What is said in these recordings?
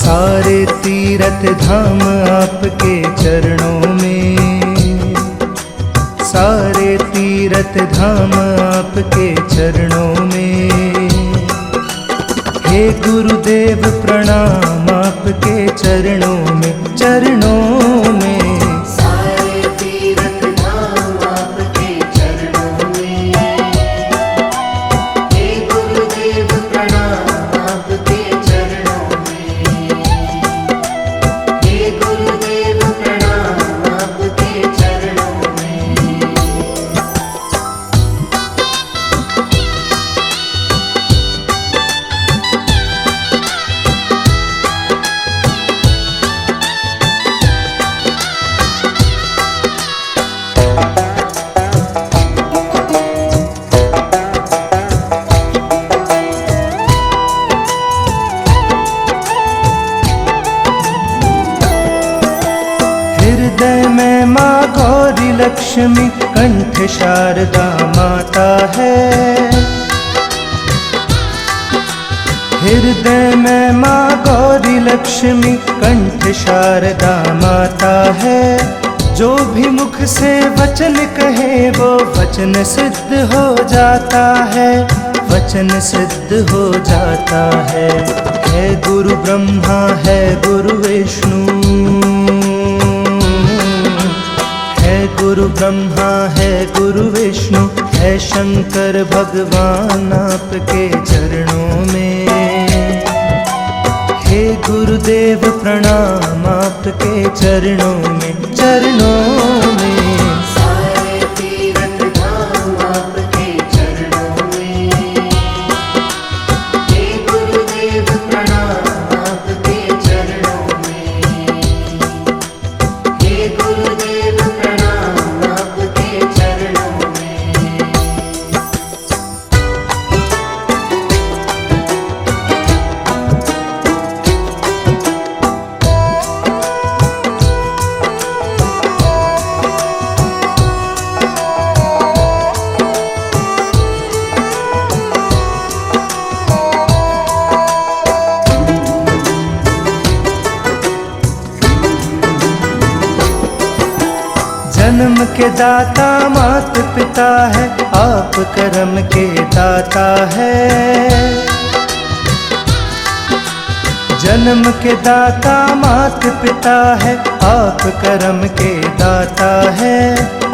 सारे तीर्थ धाम आपके चरणों में, सारे तीर्थ धाम आपके चरणों में। हे गुरुदेव प्रणाम आपके चरणों में, चरणों में। हृदय में माँ गौरी लक्ष्मी कंठ शारदा माता है। हृदय में माँ गौरी लक्ष्मी कंठ शारदा माता है। जो भी मुख से वचन कहे वो वचन सिद्ध हो जाता है, वचन सिद्ध हो जाता है। है गुरु ब्रह्मा है गुरु विष्णु, गुरु ब्रह्मा है गुरु विष्णु, है शंकर भगवान आपके चरणों में। हे गुरुदेव प्रणाम आपके चरणों में, चरणों में। जन्म के दाता मात पिता है, आप कर्म के दाता है। जन्म के दाता मात पिता है, आप कर्म के दाता है।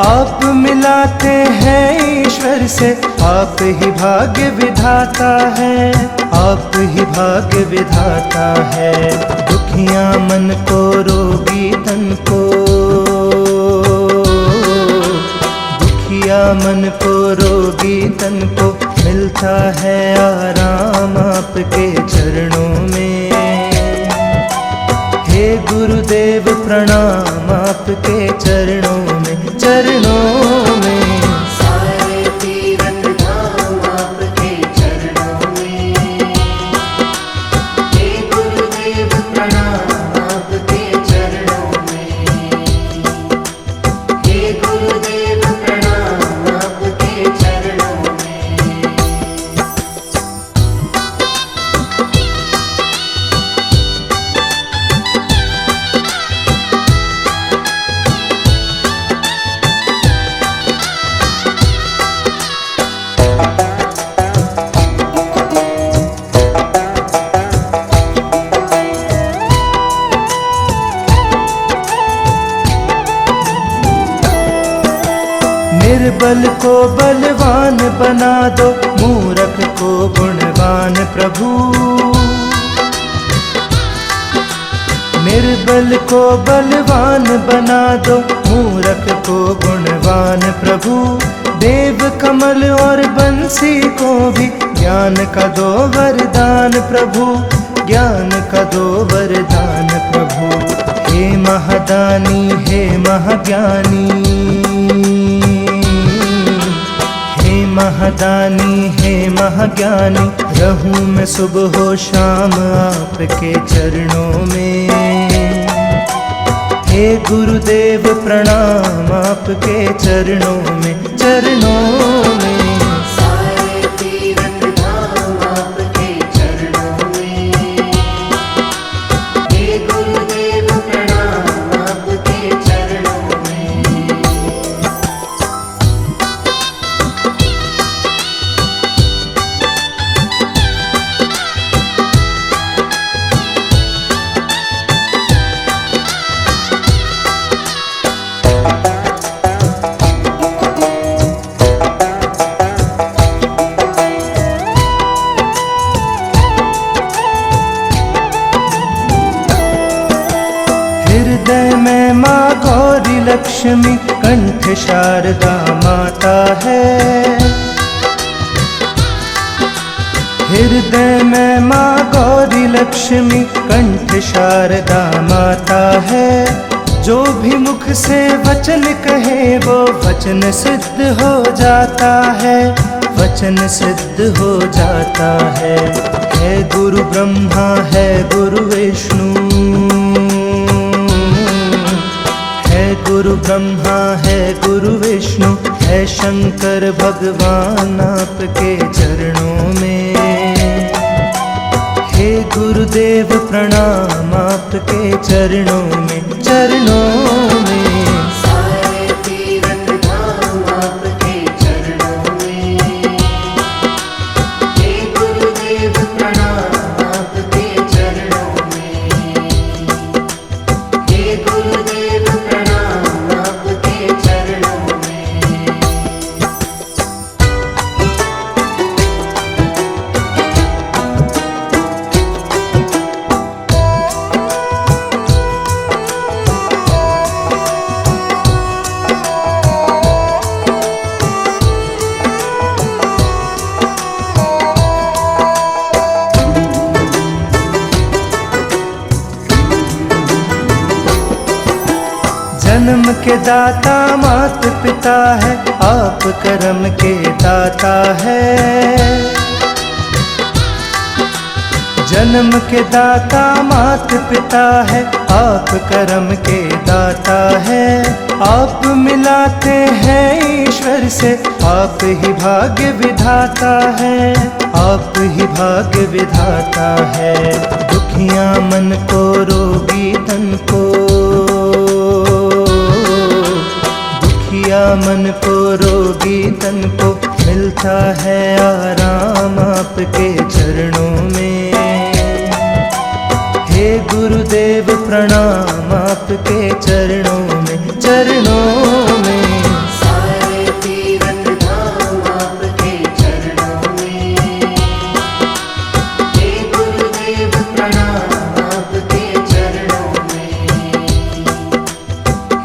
आप मिलाते हैं ईश्वर से, आप ही भाग्य विधाता है, आप ही भाग्य विधाता है। दुखियां मन को रोगी तन को, मन को रोगी तन को मिलता है आराम आपके चरणों में। हे गुरुदेव प्रणाम आपके चरणों में, चरणों में। निर्बल को बलवान बना दो, मूर्ख को गुणवान प्रभु। निर्बल को बलवान बना दो, मूर्ख को गुणवान प्रभु। देव कमल और बंसी को भी ज्ञान का दो वरदान प्रभु, ज्ञान का दो वरदान प्रभु। हे महादानी हे महाज्ञानी, महादानी हे महाज्ञानी। रहूं मैं सुबह हो शाम आपके चरणों में। हे गुरुदेव प्रणाम आपके चरणों में, चरणों में। लक्ष्मी कंठ शारदा माता है। हृदय में माँ गौरी लक्ष्मी कंठ शारदा माता है। जो भी मुख से वचन कहे वो वचन सिद्ध हो जाता है, वचन सिद्ध हो जाता है। है गुरु ब्रह्मा है गुरु विष्णु, है गुरु ब्रह्मा है गुरु विष्णु, है शंकर भगवान आपके चरणों में। हे गुरुदेव प्रणाम आपके चरणों में, चरणों में। सारे तीरथ धाम आपके चरणों में। हे गुरुदेव प्रणाम आपके चरणों में। हे गुरुदेव प्रणाम आपके चरणों में। जन्म के दाता मात पिता है, आप कर्म के दाता है। जन्म के दाता मात पिता है, आप कर्म के दाता है। आप मिलाते हैं ईश्वर से, आप ही भाग्य विधाता है, आप ही भाग्य विधाता है। दुखियां मन को रोगी तन को, दुखिया मन को रोगी तन को मिलता है आराम आपके चरणों में। हे गुरुदेव प्रणाम आपके चरणों में, चरणों में। सारे तीरथ धाम आपके चरणों में। हे गुरुदेव प्रणाम आपके चरणों में।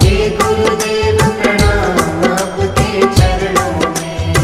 हे गुरुदेव प्रणाम आपके चरणों में।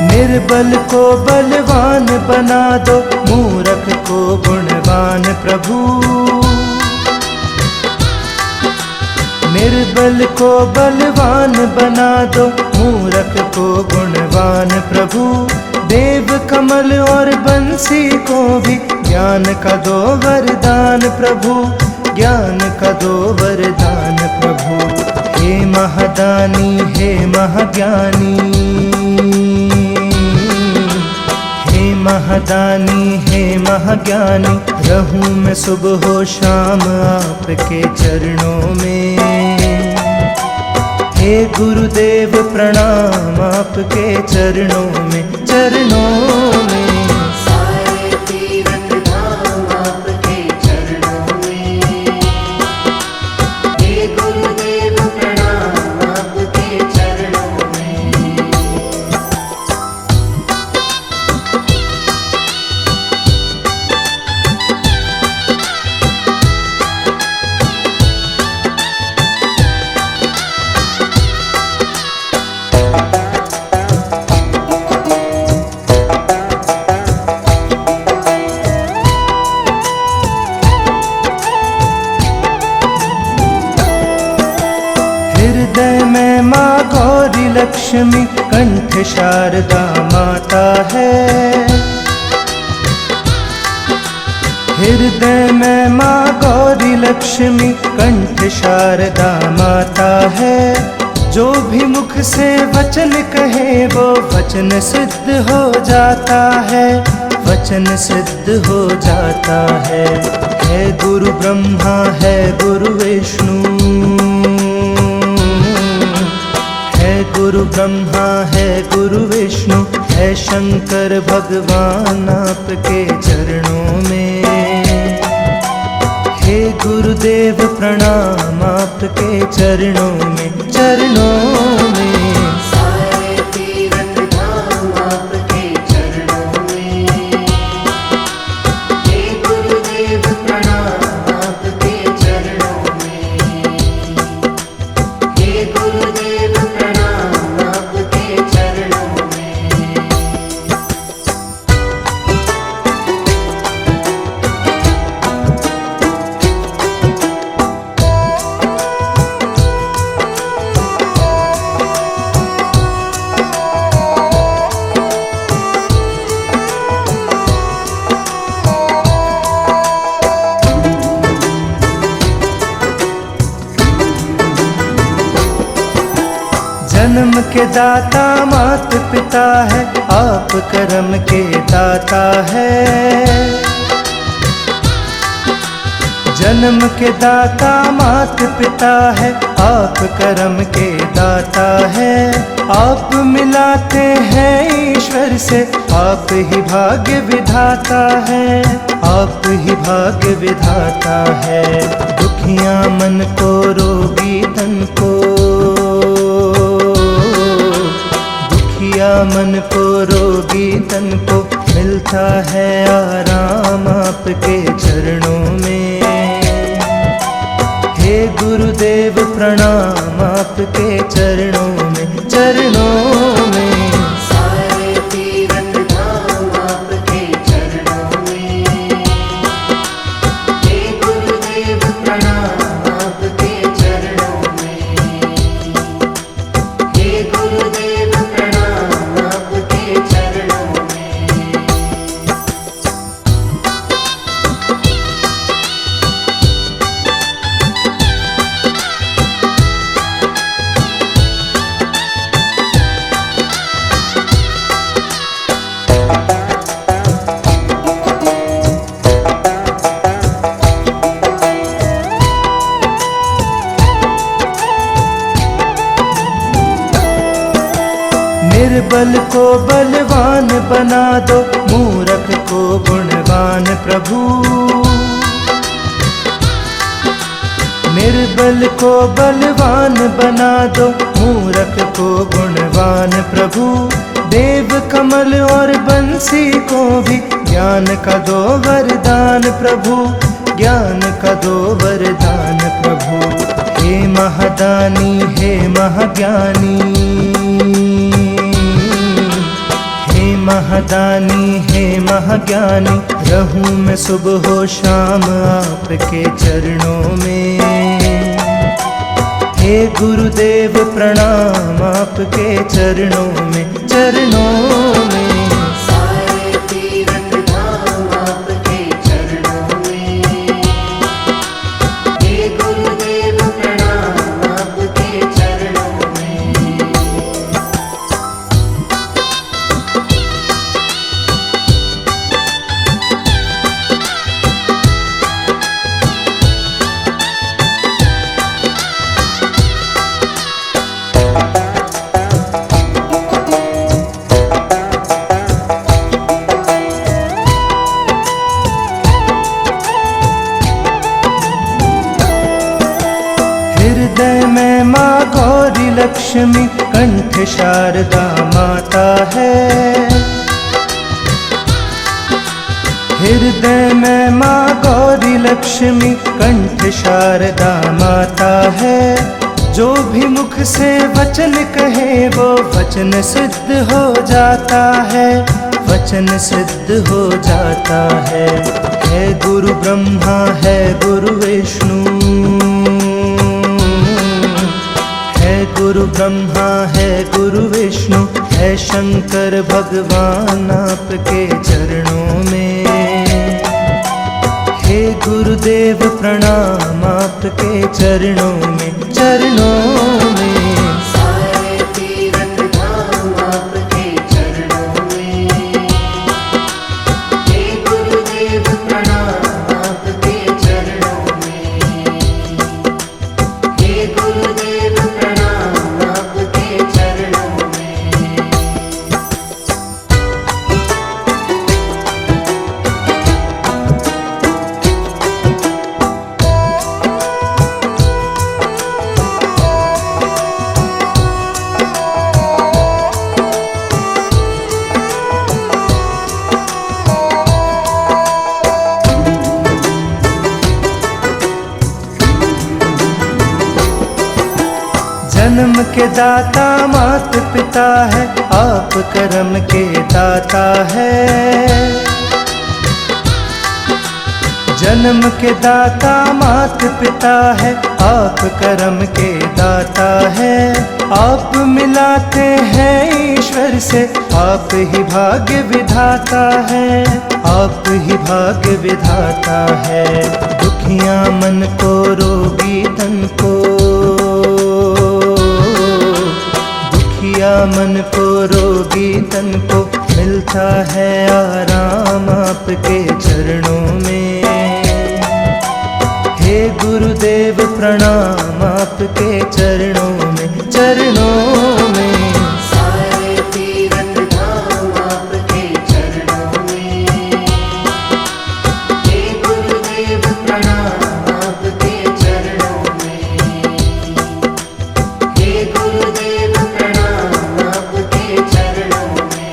निर्बल को बलवान बना दो, मूर्ख को गुणवान प्रभु। निर्बल को बलवान बना दो, मूर्ख को गुणवान प्रभु। देव कमल और बंसी को भी ज्ञान का दो वरदान प्रभु, ज्ञान का दो वरदान प्रभु। हे महादानी हे महाज्ञानी, हे महादानी हे महाज्ञानी, रहूं मैं सुबह हो शाम आपके चरणों में। हे गुरुदेव प्रणाम आपके चरणों में, चरणों में। सारे तीरथ धाम आपके चरणों में। हे गुरुदेव प्रणाम आपके चरणों में। हृदय में माँ गौरी लक्ष्मी कंठ शारदा माता है। हृदय में माँ गौरी लक्ष्मी कंठ शारदा माता है। जो भी मुख से वचन कहे वो वचन सिद्ध हो जाता है, वचन सिद्ध हो जाता है। है गुरु ब्रह्मा है गुरु विष्णु, है गुरु गुरु ब्रह्मा है गुरु विष्णु है शंकर भगवान आपके चरणों में। हे गुरुदेव प्रणाम आपके चरणों में, चरणों में। सारे तीर्थ धाम आपके चरणों में। हे गुरुदेव प्रणाम आपके चरणों में। हे गुरुदेव प्रणाम आपके चरणों में। जन्म के दाता मात पिता है, आप कर्म के दाता है। जन्म के दाता मात पिता है, आप कर्म के दाता है। आप मिलाते हैं ईश्वर से, आप ही भाग्य विधाता है, आप ही भाग्य विधाता है। दुखियां मन को रोगी तन को, दुखिया मन को रोगी तन को मिलता है आराम आपके चरणों में। हे गुरुदेव प्रणाम आपके चरणों में, चरणों में। सारे तीर्थ धाम आपके चरणों में। हे गुरुदेव प्रणाम आपके चरणों में। हे गुरुदेव प्रणाम आपके चरणों में। निर्बल को बलवान बना दो, मूर्ख को गुणवान प्रभु। निर्बल को बलवान बना दो, मूर्ख को गुणवान प्रभु। देव कमल और बंसी को भी ज्ञान का दो वरदान प्रभु, ज्ञान का दो वरदान प्रभु। हे महादानी हे महाज्ञानी, महादानी हे महाज्ञानी, रहूं मैं सुबह हो शाम आपके चरणों में। हे गुरुदेव प्रणाम आपके चरणों में, चरणों में। सारे तीर्थ धाम आपके चरणों में। हे गुरुदेव प्रणाम आपके चरणों में। हृदय में माँ गौरी लक्ष्मी, कंठ शारदा माता है। हृदय में माँ गौरी लक्ष्मी, कंठ शारदा माता है। जो भी मुख से वचन कहे वो वचन सिद्ध हो जाता है, वचन सिद्ध हो जाता है। है गुरु ब्रह्मा है गुरु विष्णु, है गुरु ब्रह्मा है गुरु विष्णु है शंकर भगवान आपके चरणों में। हे गुरुदेव प्रणाम आपके चरणों में, चरणों में। सारे तीर्थ धाम आपके चरणों में। हे गुरुदेव प्रणाम आपके चरणों में। हे गुरुदेव प्रणाम आपके चरणों जन्म के दाता मात पिता है, आप कर्म के दाता है। जन्म के दाता मात पिता है, आप कर्म के दाता है। आप मिलाते हैं ईश्वर से, आप ही भाग्य विधाता है, आप ही भाग्य विधाता है। दुखियां मन को रोगी तन को, दुखिया मन को रोगी तन को मिलता है आराम आपके चरणों में। हे गुरुदेव प्रणाम आपके चरणों में, चरणों में। सारे तीरथ धाम आपके चरणों में। हे गुरुदेव प्रणाम आपके चरणों में। हे गुरुदेव प्रणाम आपके चरणों में।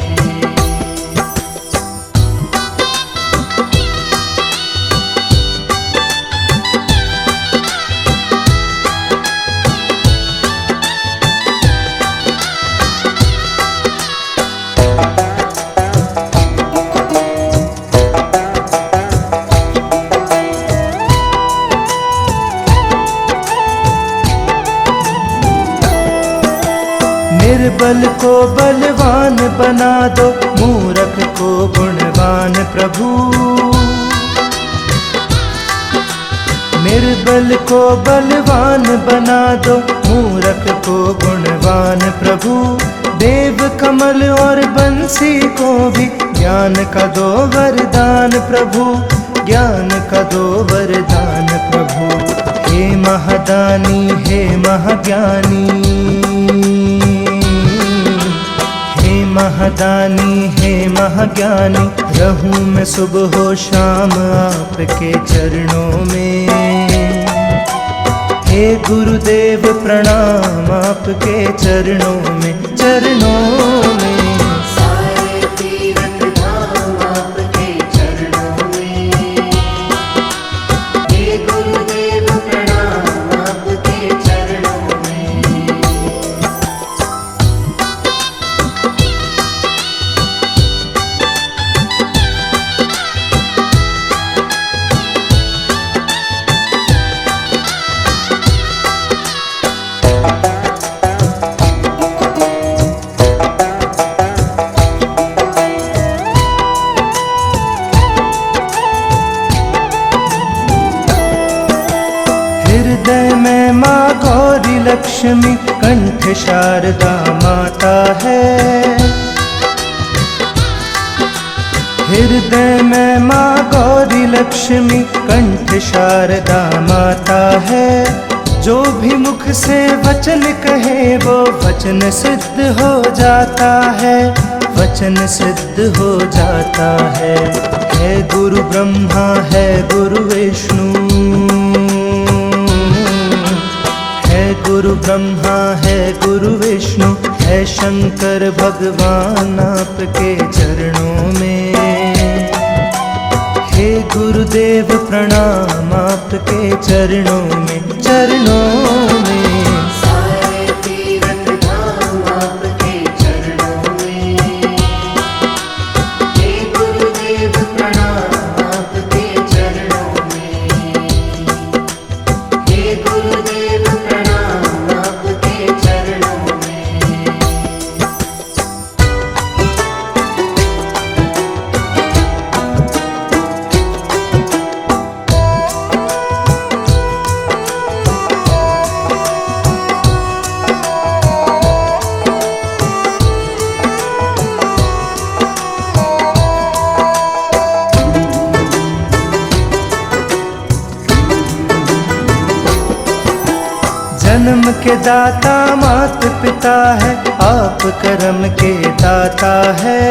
निर्बल को बलवान बना दो, मूर्ख को गुणवान प्रभु। निर्बल को बलवान बना दो, मूर्ख को गुणवान प्रभु। देव कमल और बंसी को भी ज्ञान का दो वरदान प्रभु, ज्ञान का दो वरदान प्रभु। हे महादानी हे महाज्ञानी, महादानी हे महाज्ञानी। रहूं मैं सुबह हो शाम आपके चरणों में। हे गुरुदेव प्रणाम आपके चरणों में, चरणों में। सारे तीरथ धाम आपके चरणों में। हे गुरुदेव प्रणाम आपके चरणों में। हृदय में माँ गौरी लक्ष्मी, कंठ शारदा माता है। हृदय में माँ गौरी लक्ष्मी, कंठ शारदा माता है। जो भी मुख से वचन कहे वो वचन सिद्ध हो जाता है, वचन सिद्ध हो जाता है। है गुरु ब्रह्मा है गुरु विष्णु, है गुरु ब्रह्मा है गुरु विष्णु। है शंकर भगवान आपके चरणों में। हे गुरुदेव प्रणाम आपके चरणों में, चरणों में। सारे तीरथ धाम आपके चरणों में। हे गुरुदेव प्रणाम आपके चरणों में। हे गुरुदेव प्रणाम आपके चरणों में। जन्म के दाता मात पिता है, आप कर्म के दाता है।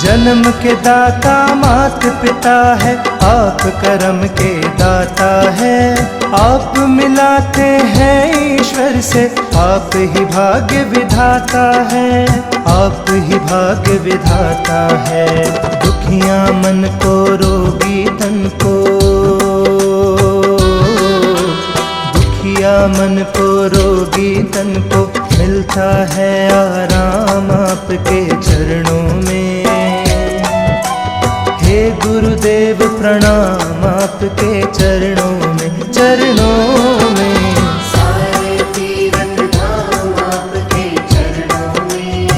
जन्म के दाता मात पिता है, आप कर्म के दाता है। आप मिलाते हैं ईश्वर से, आप ही भाग्य विधाता है, आप ही भाग्य विधाता है। दुखियां मन को रोगी तन को, मन को रोगी तन को मिलता है आराम आपके चरणों में। हे गुरुदेव प्रणाम आपके चरणों में, चरणों में। सारे तीरथ धाम आपके चरणों में।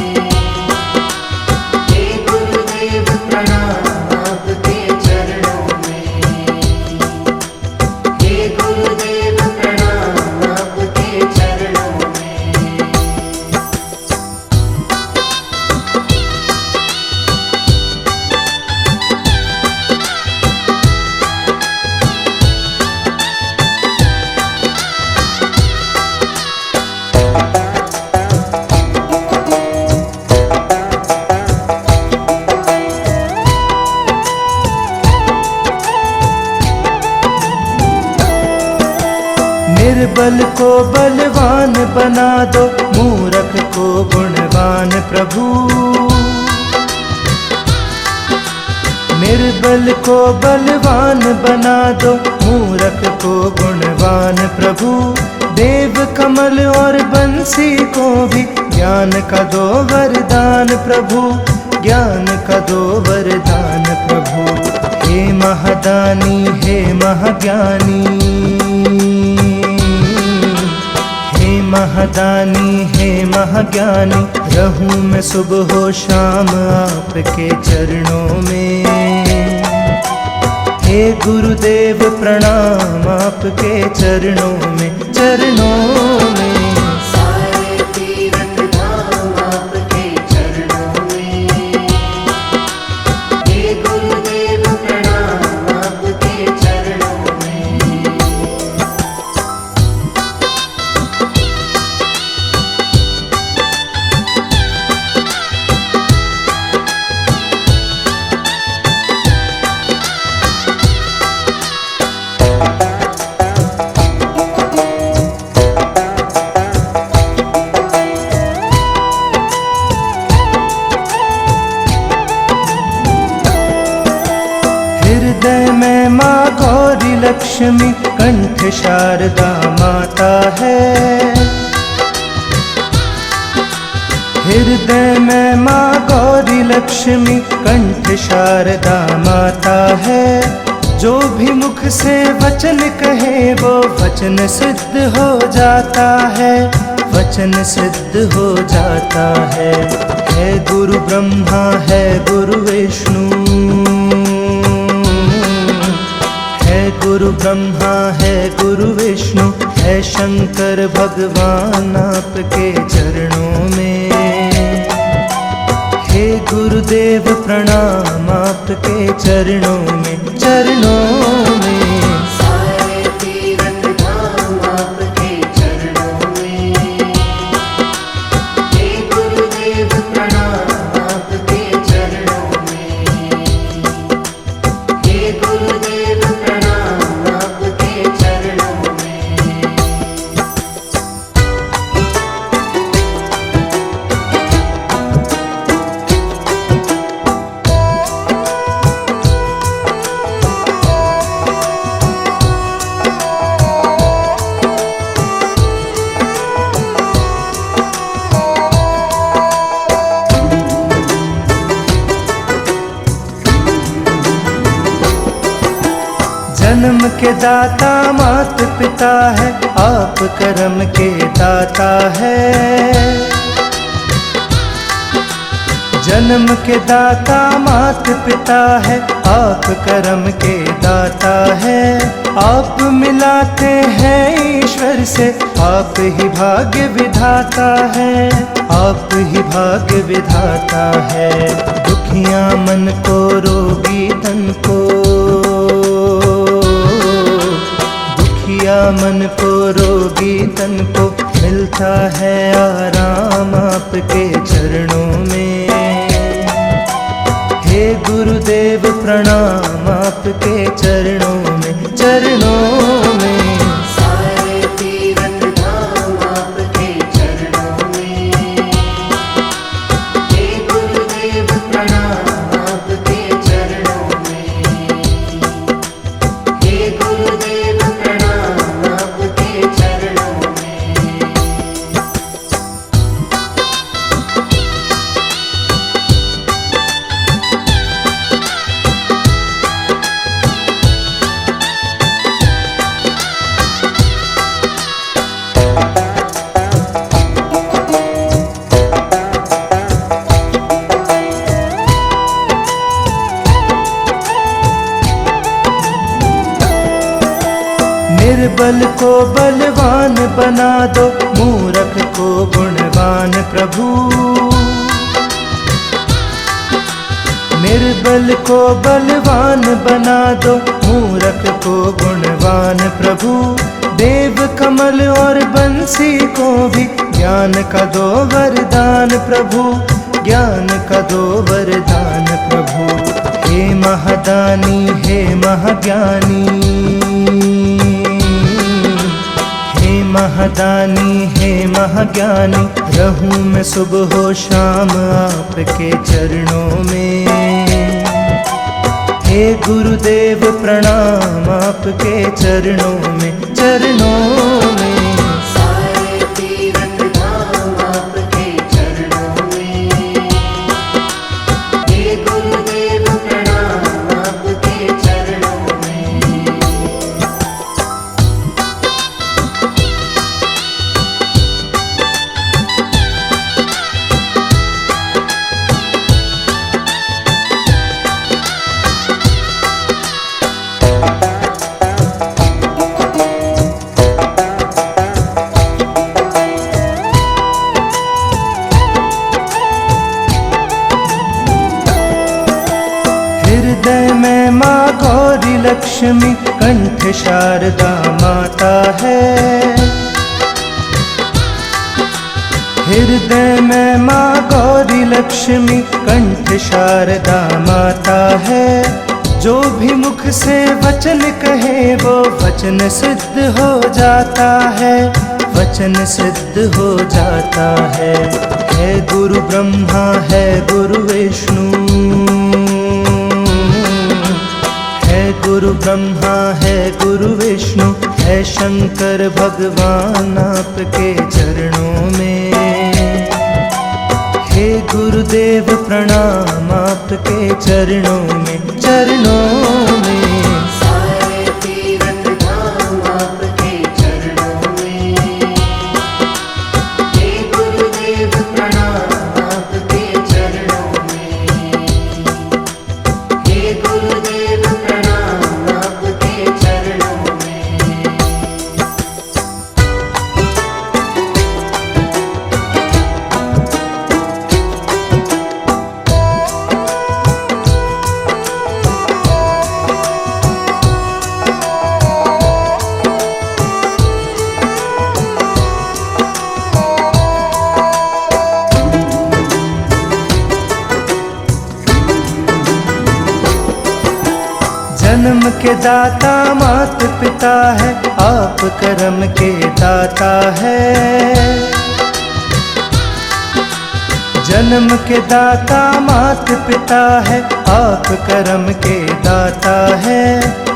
हे गुरुदेव प्रणाम आपके चरणों में। हे गुरुदेव प्रणाम आपके चरणों में। निर्बल को बलवान बना दो, मूर्ख को गुणवान प्रभु। निर्बल को बलवान बना दो, मूर्ख को गुणवान प्रभु। देव कमल और बंसी को भी ज्ञान का दो वरदान प्रभु, ज्ञान का दो वरदान प्रभु। हे महादानी हे महाज्ञानी, हे महादानी हे महाज्ञानी, रहूं मैं सुबह हो शाम आपके चरणों में। हे गुरुदेव प्रणाम आपके चरणों में, चरणों में। सारे तीरथ धाम आपके चरणों में। हे गुरुदेव प्रणाम आपके चरणों में। हृदय में माँ गौरी लक्ष्मी, कंठ शारदा माता है। हृदय में माँ गौरी लक्ष्मी, कंठ शारदा माता है। जो भी मुख से वचन कहे वो वचन सिद्ध हो जाता है, वचन सिद्ध हो जाता है। है गुरु ब्रह्मा है गुरु विष्णु, है गुरु ब्रह्मा है गुरु विष्णु, है शंकर भगवान आपके चरणों में। हे गुरुदेव प्रणाम आपके चरणों में, चरणों में। सारे तीरथ धाम आपके चरणों में। हे गुरुदेव प्रणाम आपके चरणों में। हे गुरुदेव प्रणाम आपके चरणों में। जन्म के दाता मात पिता है, आप कर्म के दाता है। जन्म के दाता मात पिता है, आप कर्म के दाता है। आप मिलाते हैं ईश्वर से, आप ही भाग्य विधाता है, आप ही भाग्य विधाता है। दुखिया मन को रोगी तन को, दुखिया मन को रोगी तन को मिलता है आराम आपके चरणों में। हे गुरुदेव प्रणाम आपके चरणों में, चरणों में। सारे तीरथ धाम आपके चरणों में। हे गुरुदेव प्रणाम आपके चरणों में। हे गुरुदेव प्रणाम आपके चरणों में। निर्बल को बलवान बना दो, मूर्ख को गुणवान प्रभु। निर्बल को बलवान बना दो, मूर्ख को गुणवान प्रभु। देव कमल और बंसी को भी ज्ञान का दो वरदान प्रभु, ज्ञान का दो वरदान प्रभु। हे महादानी हे महाज्ञानी, हे महादानी हे महाज्ञानी, रहूं मैं सुबह हो शाम आपके चरणों में। हे गुरुदेव प्रणाम आपके चरणों में, चरणों में। सारे तीरथ धाम आपके चरणों में। हे गुरुदेव प्रणाम आपके चरणों में। हृदय में माँ गौरी लक्ष्मी, कंठ शारदा माता है। हृदय में माँ गौरी लक्ष्मी, कंठ शारदा माता है। जो भी मुख से वचन कहे वो वचन सिद्ध हो जाता है, वचन सिद्ध हो जाता है। है गुरु ब्रह्मा है गुरु विष्णु, है गुरु ब्रह्मा है गुरु विष्णु, है शंकर भगवान आपके चरणों में। हे गुरुदेव प्रणाम आपके चरणों में, चरणों में। सारे तीरथ धाम आपके चरणों में। हे गुरुदेव प्रणाम आपके चरणों में। हे गुरुदेव प्रणाम आपके चरणों में। जन्म के दाता मात पिता है, आप कर्म के दाता है। जन्म के दाता मात पिता है, आप कर्म के दाता है।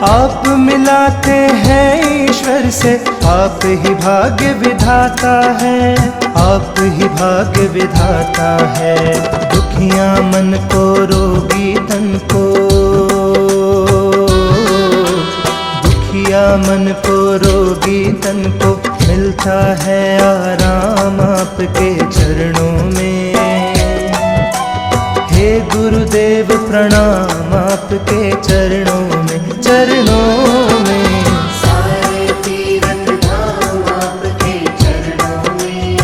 आप मिलाते हैं ईश्वर से, आप ही भाग्य विधाता है, आप ही भाग्य विधाता है। दुखिया मन को रोगी तन को, दुखिया मन को रोगी तन को, मिलता है आराम आपके चरणों में। हे गुरुदेव प्रणाम आपके चरणों में, चरणों में। सारे तीरथ धाम आपके चरणों में।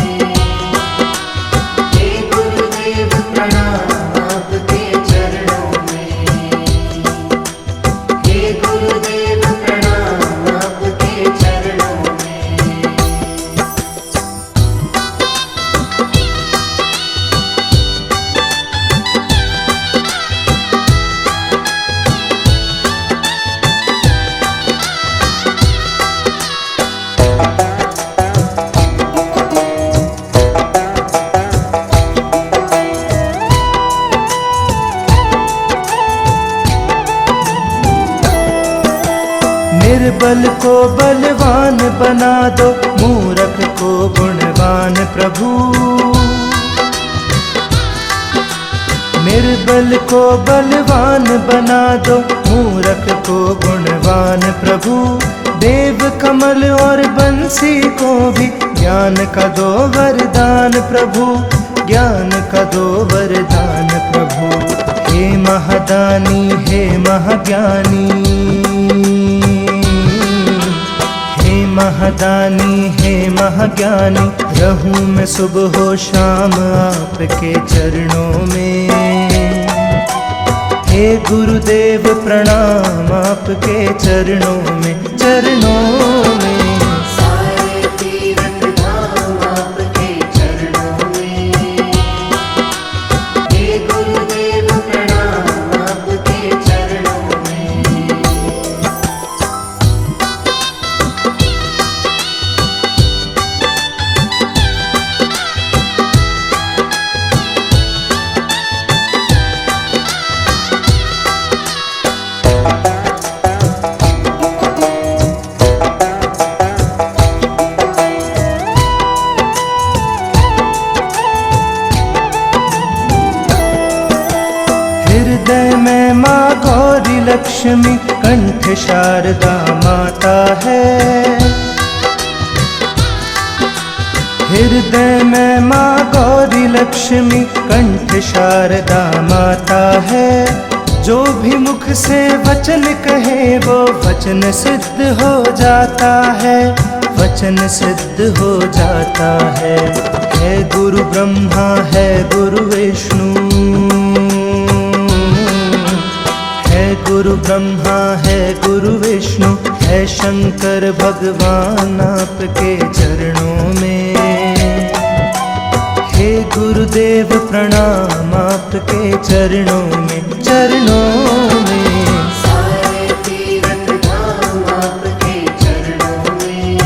हे गुरुदेव प्रणाम आपके चरणों में। हे गुरुदेव प्रणाम आपके चरणों में। निर्बल को बलवान बना दो, मूर्ख को गुणवान प्रभु। निर्बल को बलवान बना दो, मूर्ख को गुणवान प्रभु। देव कमल और बंसी को भी ज्ञान का दो वरदान प्रभु, ज्ञान का दो वरदान प्रभु। हे महादानी हे महाज्ञानी, महादानी हे महाज्ञानी, रहूं मैं सुबह हो शाम आपके चरणों में। हे गुरुदेव प्रणाम आपके चरणों में, चरणों में। सारे तीरथ धाम आपके चरणों में। हे गुरुदेव प्रणाम आपके चरणों में। हृदय में माँ गौरी लक्ष्मी, कंठ शारदा माता है। हृदय में माँ गौरी लक्ष्मी, कंठ शारदा माता है। जो भी मुख से वचन कहे वो वचन सिद्ध हो जाता है, वचन सिद्ध हो जाता है। है गुरु ब्रह्मा है गुरु विष्णु, है गुरु ब्रह्मा है गुरु विष्णु, है शंकर भगवान आपके चरणों में। हे गुरुदेव प्रणाम आपके चरणों में, चरणों में। सारे तीरथ धाम आपके चरणों में।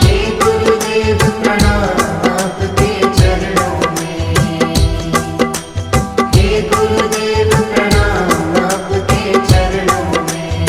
हे गुरुदेव प्रणाम आपके चरणों में। हे गुरुदेव प्रणाम आपके चरणों में।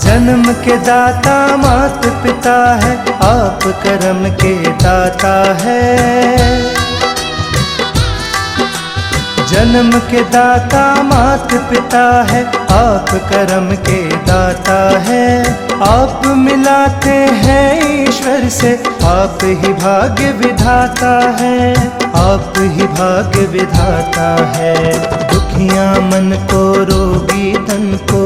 जन्म के दाता मात पिता है, आप कर्म के दाता है। जन्म के दाता मात पिता है, आप कर्म के दाता है। आप मिलाते हैं ईश्वर से, आप ही भाग्य विधाता है, आप ही भाग्य विधाता है। दुखियां मन को रोगी तन को,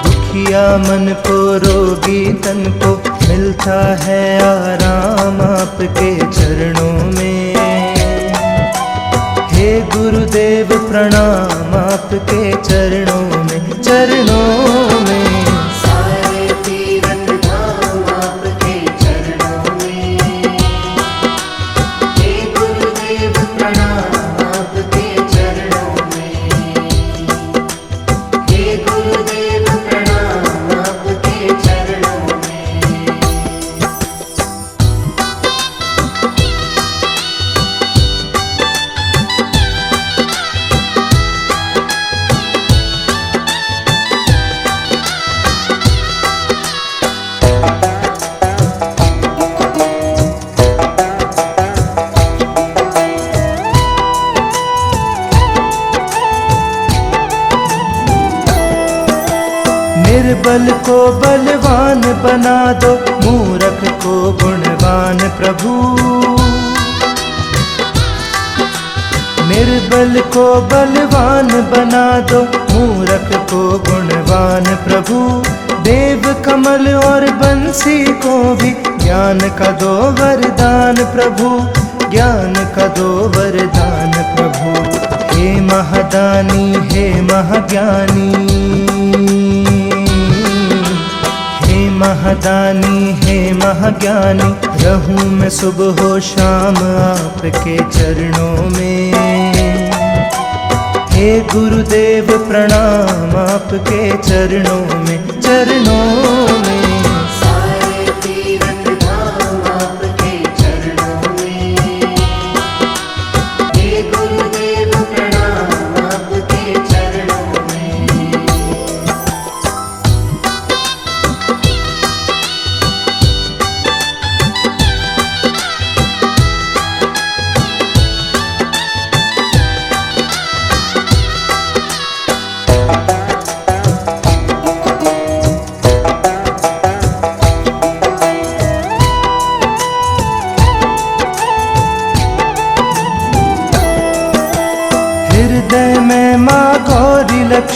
दुखिया मन को रोगी तन को, मिलता है आराम आपके चरणों में। हे गुरुदेव प्रणाम आपके चरणों में, चरणों में। सारे तीरथ धाम आपके चरणों में। हे गुरुदेव प्रणाम आपके चरणों में। हे गुरुदेव प्रणाम आपके चरणों में। निर्बल को बलवान बना दो, मूर्ख को गुणवान प्रभु। निर्बल को बलवान बना दो, मूर्ख को गुणवान प्रभु। देव कमल और बंसी को भी ज्ञान का दो वरदान प्रभु, ज्ञान का दो वरदान प्रभु। हे महादानी हे महाज्ञानी, हे महादानी हे महाज्ञानी, रहूं मैं सुबह हो शाम आपके चरणों में। हे गुरुदेव प्रणाम आपके चरणों में, चरणों में। सारे तीरथ धाम आपके चरणों में। हे गुरुदेव प्रणाम आपके चरणों में।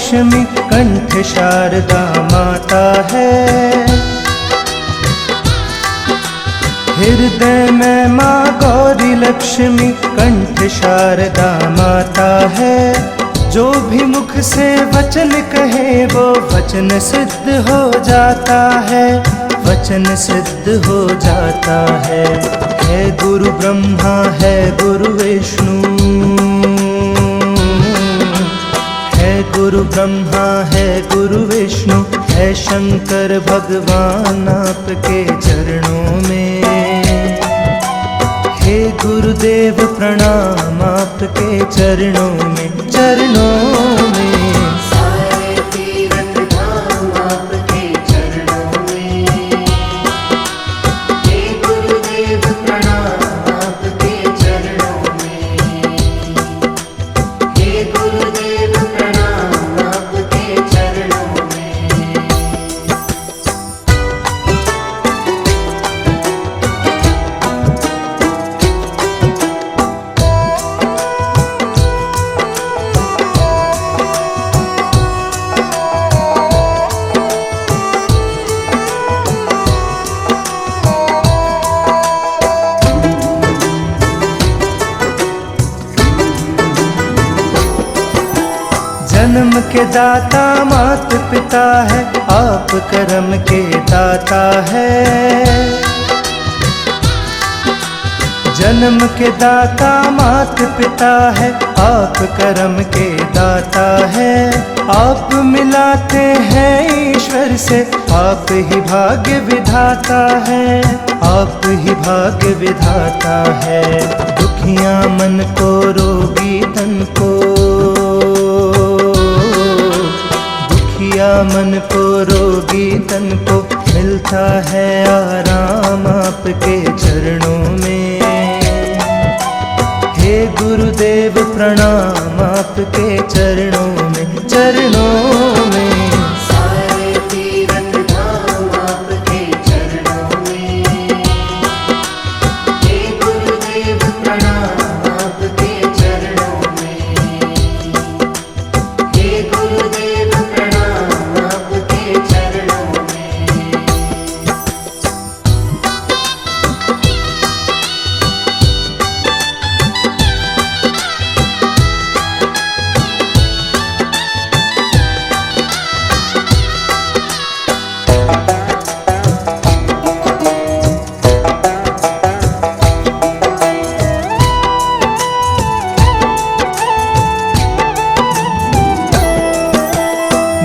लक्ष्मी कंठ शारदा माता है। हृदय में माँ गौरी लक्ष्मी कंठ शारदा माता है। जो भी मुख से वचन कहे वो वचन सिद्ध हो जाता है, वचन सिद्ध हो जाता है। गुरु ब्रह्मा है गुरु विष्णु, है गुरु ब्रह्मा है गुरु विष्णु, है शंकर भगवान आपके चरणों में। हे गुरुदेव प्रणाम आपके चरणों में, चरणों में। सारे तीर्थ धाम आपके चरणों में। हे गुरुदेव प्रणाम आपके चरणों में। हे गुरुदेव प्रणाम आपके चरणों में। जन्म के दाता मात पिता है, आप कर्म के दाता है। जन्म के दाता मात पिता है, आप कर्म के दाता है। आप मिलाते हैं ईश्वर से, आप ही भाग्य विधाता है, आप ही भाग्य विधाता है। दुखियां मन को रोगी तन को, मन को रोगी तन को मिलता है आराम आपके चरणों में। हे गुरुदेव प्रणाम आपके चरणों में, चरणों में। सारे तीर्थ धाम आपके चरणों में। हे गुरुदेव प्रणाम आपके चरणों में। हे गुरुदेव प्रणाम आपके चरणों में।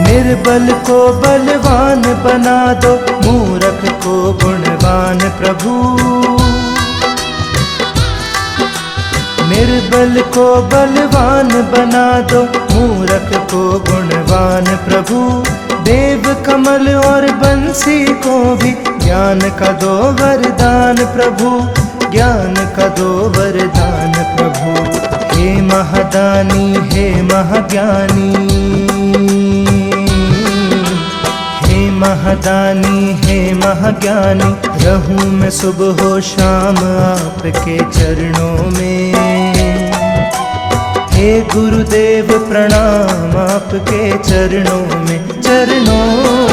निर्बल को बलवान बना दो, मूर्ख को गुणवान प्रभु। निर्बल को बलवान बना दो, मूर्ख को गुणवान प्रभु। देव कमल और बंसी को भी ज्ञान का दो वरदान प्रभु, ज्ञान का दो वरदान प्रभु। हे महादानी हे महाज्ञानी, महादानी हे महाज्ञानी, रहूं मैं सुबह हो शाम आपके चरणों में। हे गुरुदेव प्रणाम आपके चरणों में, चरणों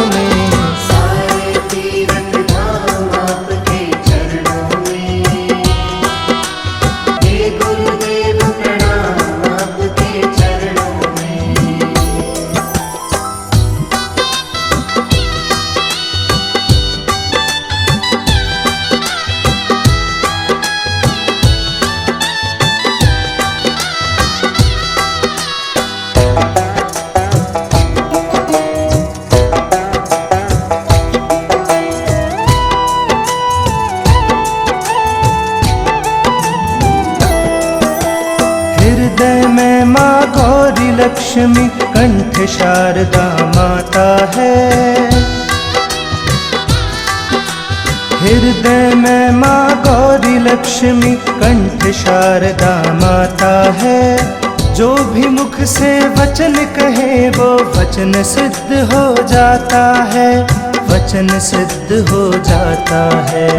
में। सारे तीर्थ धाम आपके चरणों में। हे गुरुदेव प्रणाम आपके चरणों में। हृदय में माँ गौरी लक्ष्मी कंठ शारदा माता है। हृदय में माँ गौरी लक्ष्मी कंठ शारदा माता है। जो भी मुख से वचन कहे वो वचन सिद्ध हो जाता है, वचन सिद्ध हो जाता है।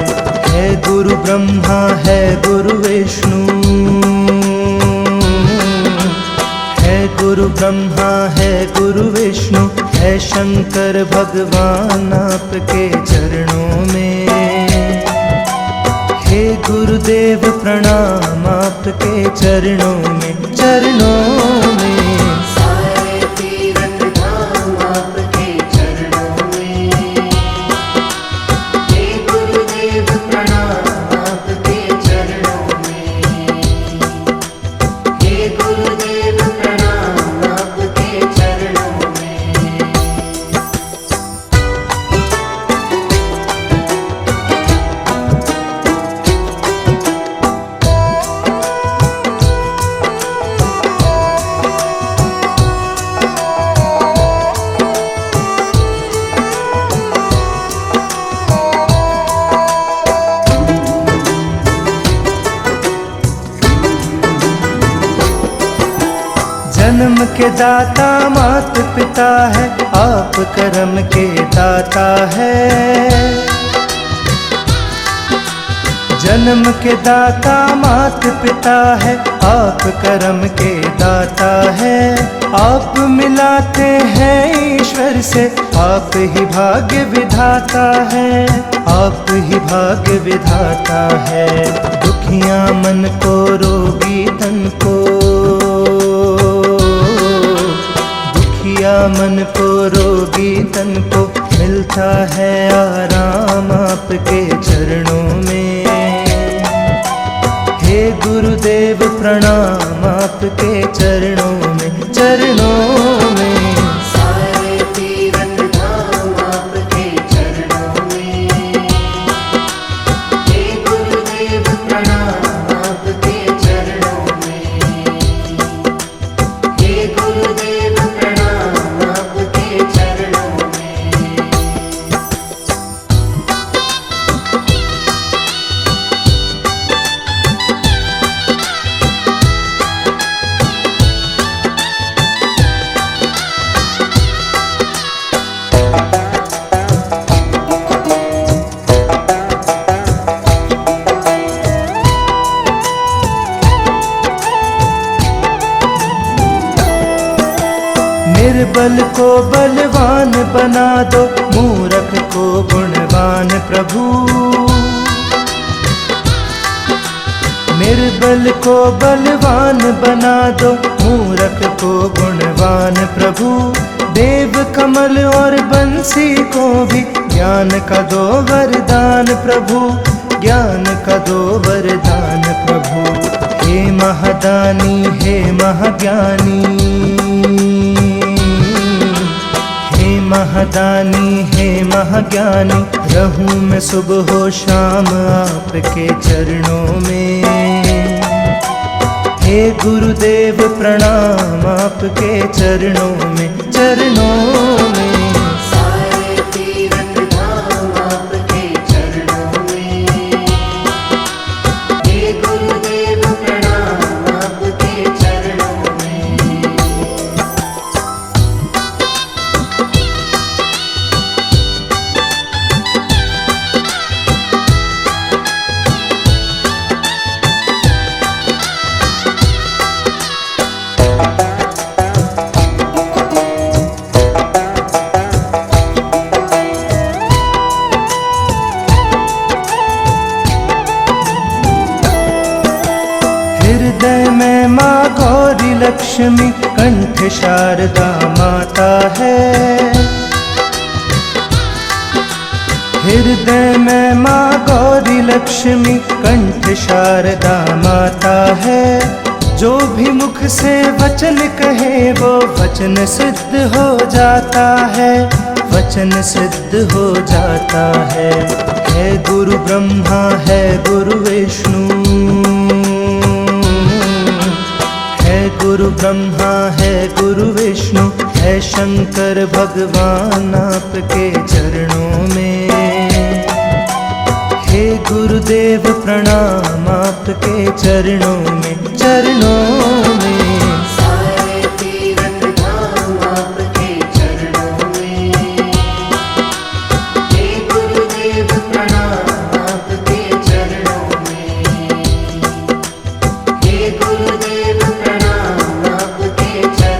गुरु ब्रह्मा है गुरु विष्णु, है गुरु ब्रह्मा है गुरु विष्णु है शंकर भगवान आपके चरणों में। हे गुरुदेव प्रणाम आपके चरणों में, चरणों में। सारे तीरथ धाम आपके चरणों में। हे गुरुदेव प्रणाम आपके चरणों में। हे गुरुदेव प्रणाम आपके चरणों में। जन्म के दाता मात पिता है, आप कर्म के दाता है। जन्म के दाता मात पिता है, आप कर्म के दाता है। आप मिलाते हैं ईश्वर से, आप ही भाग्य विधाता है, आप ही भाग्य विधाता है। दुखियां मन को रोगी तन को, मन को रोगी तन को मिलता है आराम आपके चरणों में। हे गुरुदेव प्रणाम आपके चरणों में, चरणों में। सारे तीरथ धाम आपके चरणों में। हे गुरुदेव प्रणाम आपके चरणों में। हे गुरुदेव प्रणाम आपके चरणों में। निर्बल को बलवान बना दो, मूर्ख को गुणवान प्रभु। निर्बल को बलवान बना दो, मूर्ख को गुणवान प्रभु। देव कमल और बंसी को भी ज्ञान का दो वरदान प्रभु, ज्ञान का दो वरदान प्रभु। हे महादानी हे महाज्ञानी, महादानी हे महाज्ञानी। रहूं मैं सुबह हो शाम आपके चरणों में। हे गुरुदेव प्रणाम आपके चरणों में, चरणों में। सारे तीरथ धाम आपके चरणों में। हे गुरुदेव प्रणाम आपके चरणों में। हृदय में माँ गौरी लक्ष्मी, कंठ शारदा माता है। हृदय में माँ गौरी लक्ष्मी, कंठ शारदा माता है। जो भी मुख से वचन कहे वो वचन सिद्ध हो जाता है, वचन सिद्ध हो जाता है। है गुरु ब्रह्मा है गुरु विष्णु, है गुरु ब्रह्मा है गुरु विष्णु है शंकर भगवान आपके चरणों में। हे गुरुदेव प्रणाम आपके चरणों में, चरणों में। सारे तीरथ धाम आपके चरणों में। हे गुरुदेव प्रणाम आपके चरणों में। हे गुरुदेव प्रणाम आपके चरणों में।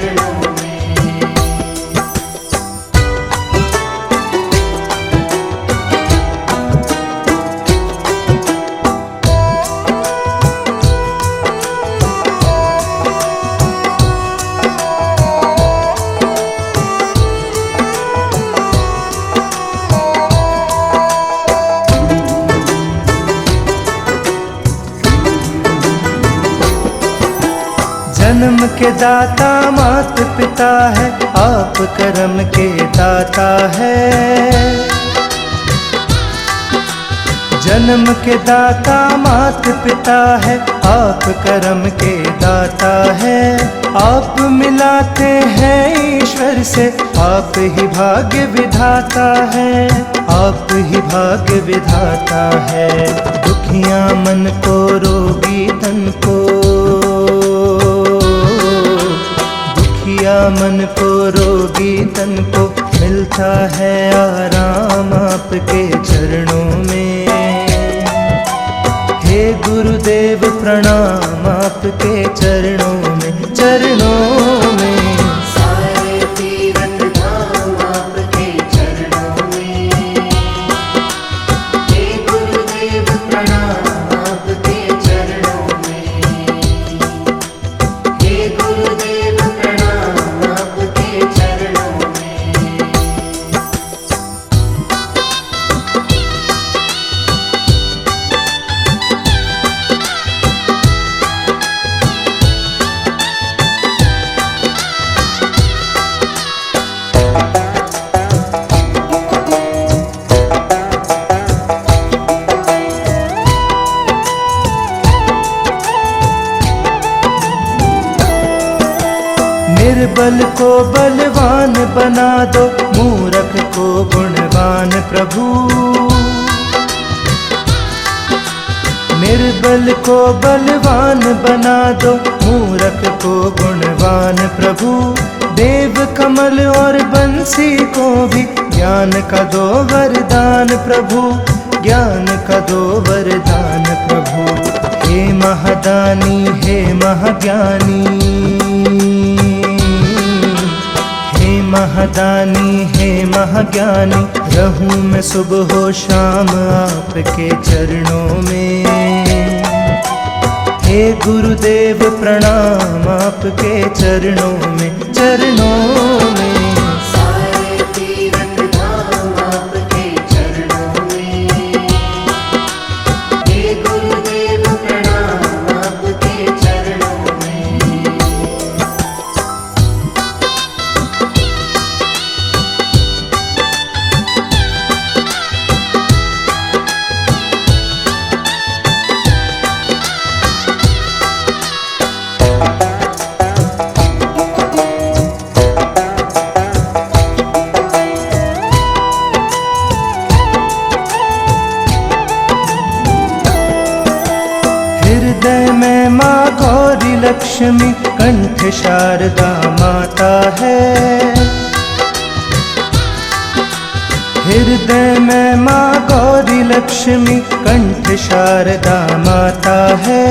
जन्म के दाता मात पिता है, आप कर्म के दाता है। जन्म के दाता मात पिता है, आप कर्म के दाता है। आप मिलाते हैं ईश्वर से, आप ही भाग्य विधाता है, आप ही भाग्य विधाता है। दुखिया मन को रोगी तन को, दुखिया मन को रोगी तन को मिलता है आराम आपके चरणों में। हे गुरुदेव प्रणाम आपके चरणों में, चरणों में। सारे तीरथ धाम आपके चरणों में। हे गुरुदेव प्रणाम आपके चरणों में। हे गुरुदेव प्रणाम आपके चरणों में। निर्बल को बलवान बना दो, मूर्ख को गुणवान प्रभु। निर्बल को बलवान बना दो, मूर्ख को गुणवान प्रभु। देव कमल और बंसी को भी ज्ञान का दो वरदान प्रभु, ज्ञान का दो वरदान प्रभु। हे महादानी हे महाज्ञानी, हे महादानी हे महाज्ञानी, रहूं मैं सुबह हो शाम आपके चरणों में। हे गुरुदेव प्रणाम आपके चरणों में, चरणों में। सारे तीरथ धाम आपके चरणों में। हे गुरुदेव प्रणाम आपके चरणों में। हृदय में माँ गौरी लक्ष्मी, कंठ शारदा माता है। हृदय में माँ गौरी लक्ष्मी, कंठ शारदा माता है।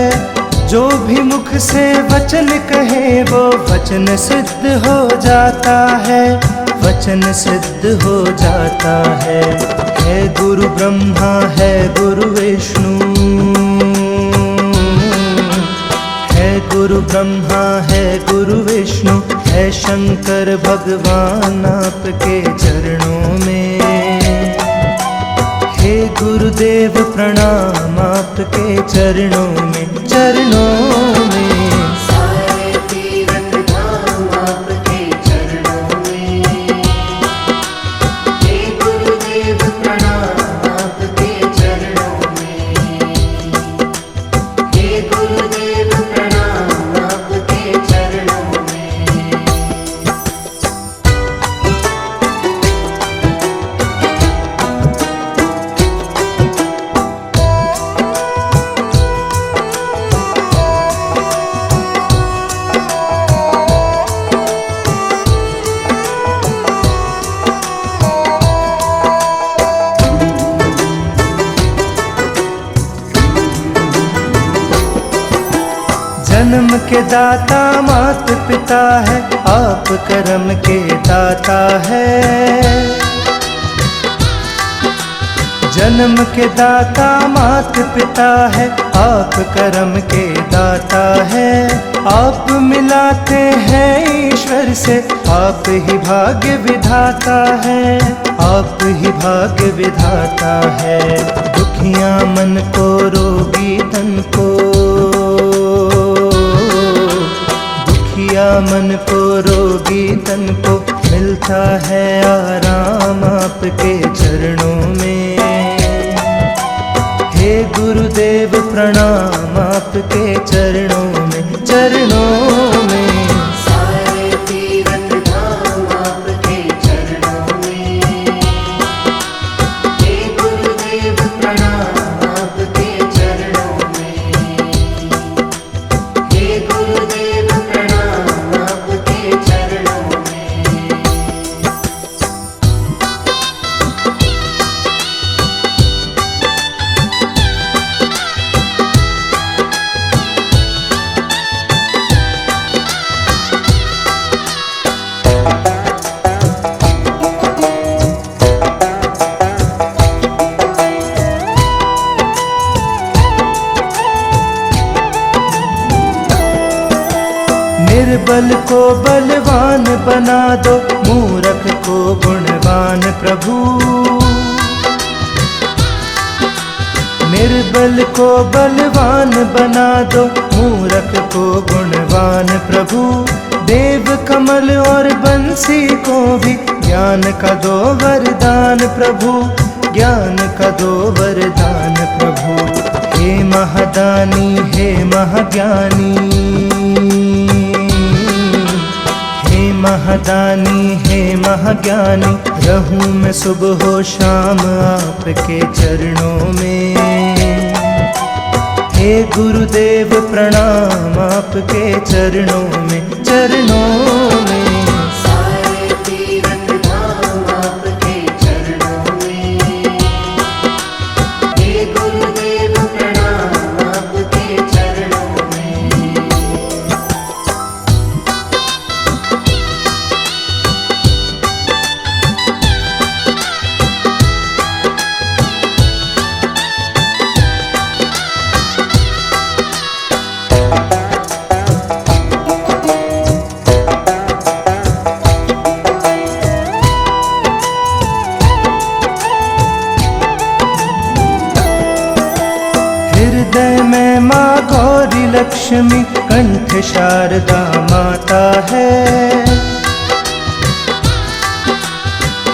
जो भी मुख से वचन कहे वो वचन सिद्ध हो जाता है, वचन सिद्ध हो जाता है। है गुरु ब्रह्मा है गुरु विष्णु, है गुरु ब्रह्मा है गुरु विष्णु, है शंकर भगवान आपके चरणों में। हे गुरुदेव प्रणाम आपके चरणों में, चरणों में। सारे तीरथ धाम आपके चरणों में। हे गुरुदेव प्रणाम आपके चरणों में। हे गुरुदेव प्रणाम आपके चरणों में। जन्म के दाता मात पिता है, आप कर्म के दाता है। जन्म के दाता मात पिता है, आप कर्म के दाता है। आप मिलाते हैं ईश्वर से, आप ही भाग्य विधाता है, आप ही भाग्य विधाता है। दुखिया मन को रोगी तन को, दुखिया मन को रोगी तन को मिलता है आराम आपके चरणों में। हे गुरुदेव प्रणाम आपके चरणों में, चरणों में। सारे तीरथ धाम आपके चरणों में। हे गुरुदेव प्रणाम आपके चरणों में। हे गुरुदेव प्रणाम आपके चरणों में। निर्बल को बलवान बना दो, मूर्ख को गुणवान प्रभु। निर्बल को बलवान बना दो, मूर्ख को गुणवान प्रभु। देव कमल और बंसी को भी ज्ञान का दो वरदान प्रभु, ज्ञान का दो वरदान प्रभु। हे महादानी हे महाज्ञानी, हे महादानी हे महाज्ञानी, रहूं मैं सुबह हो शाम आपके चरणों में। हे गुरुदेव प्रणाम आपके चरणों में, चरणों में। सारे तीरथ धाम आपके चरणों में। हे गुरुदेव प्रणाम आपके चरणों में। हृदय में माँ गौरी लक्ष्मी, कंठ शारदा माता है।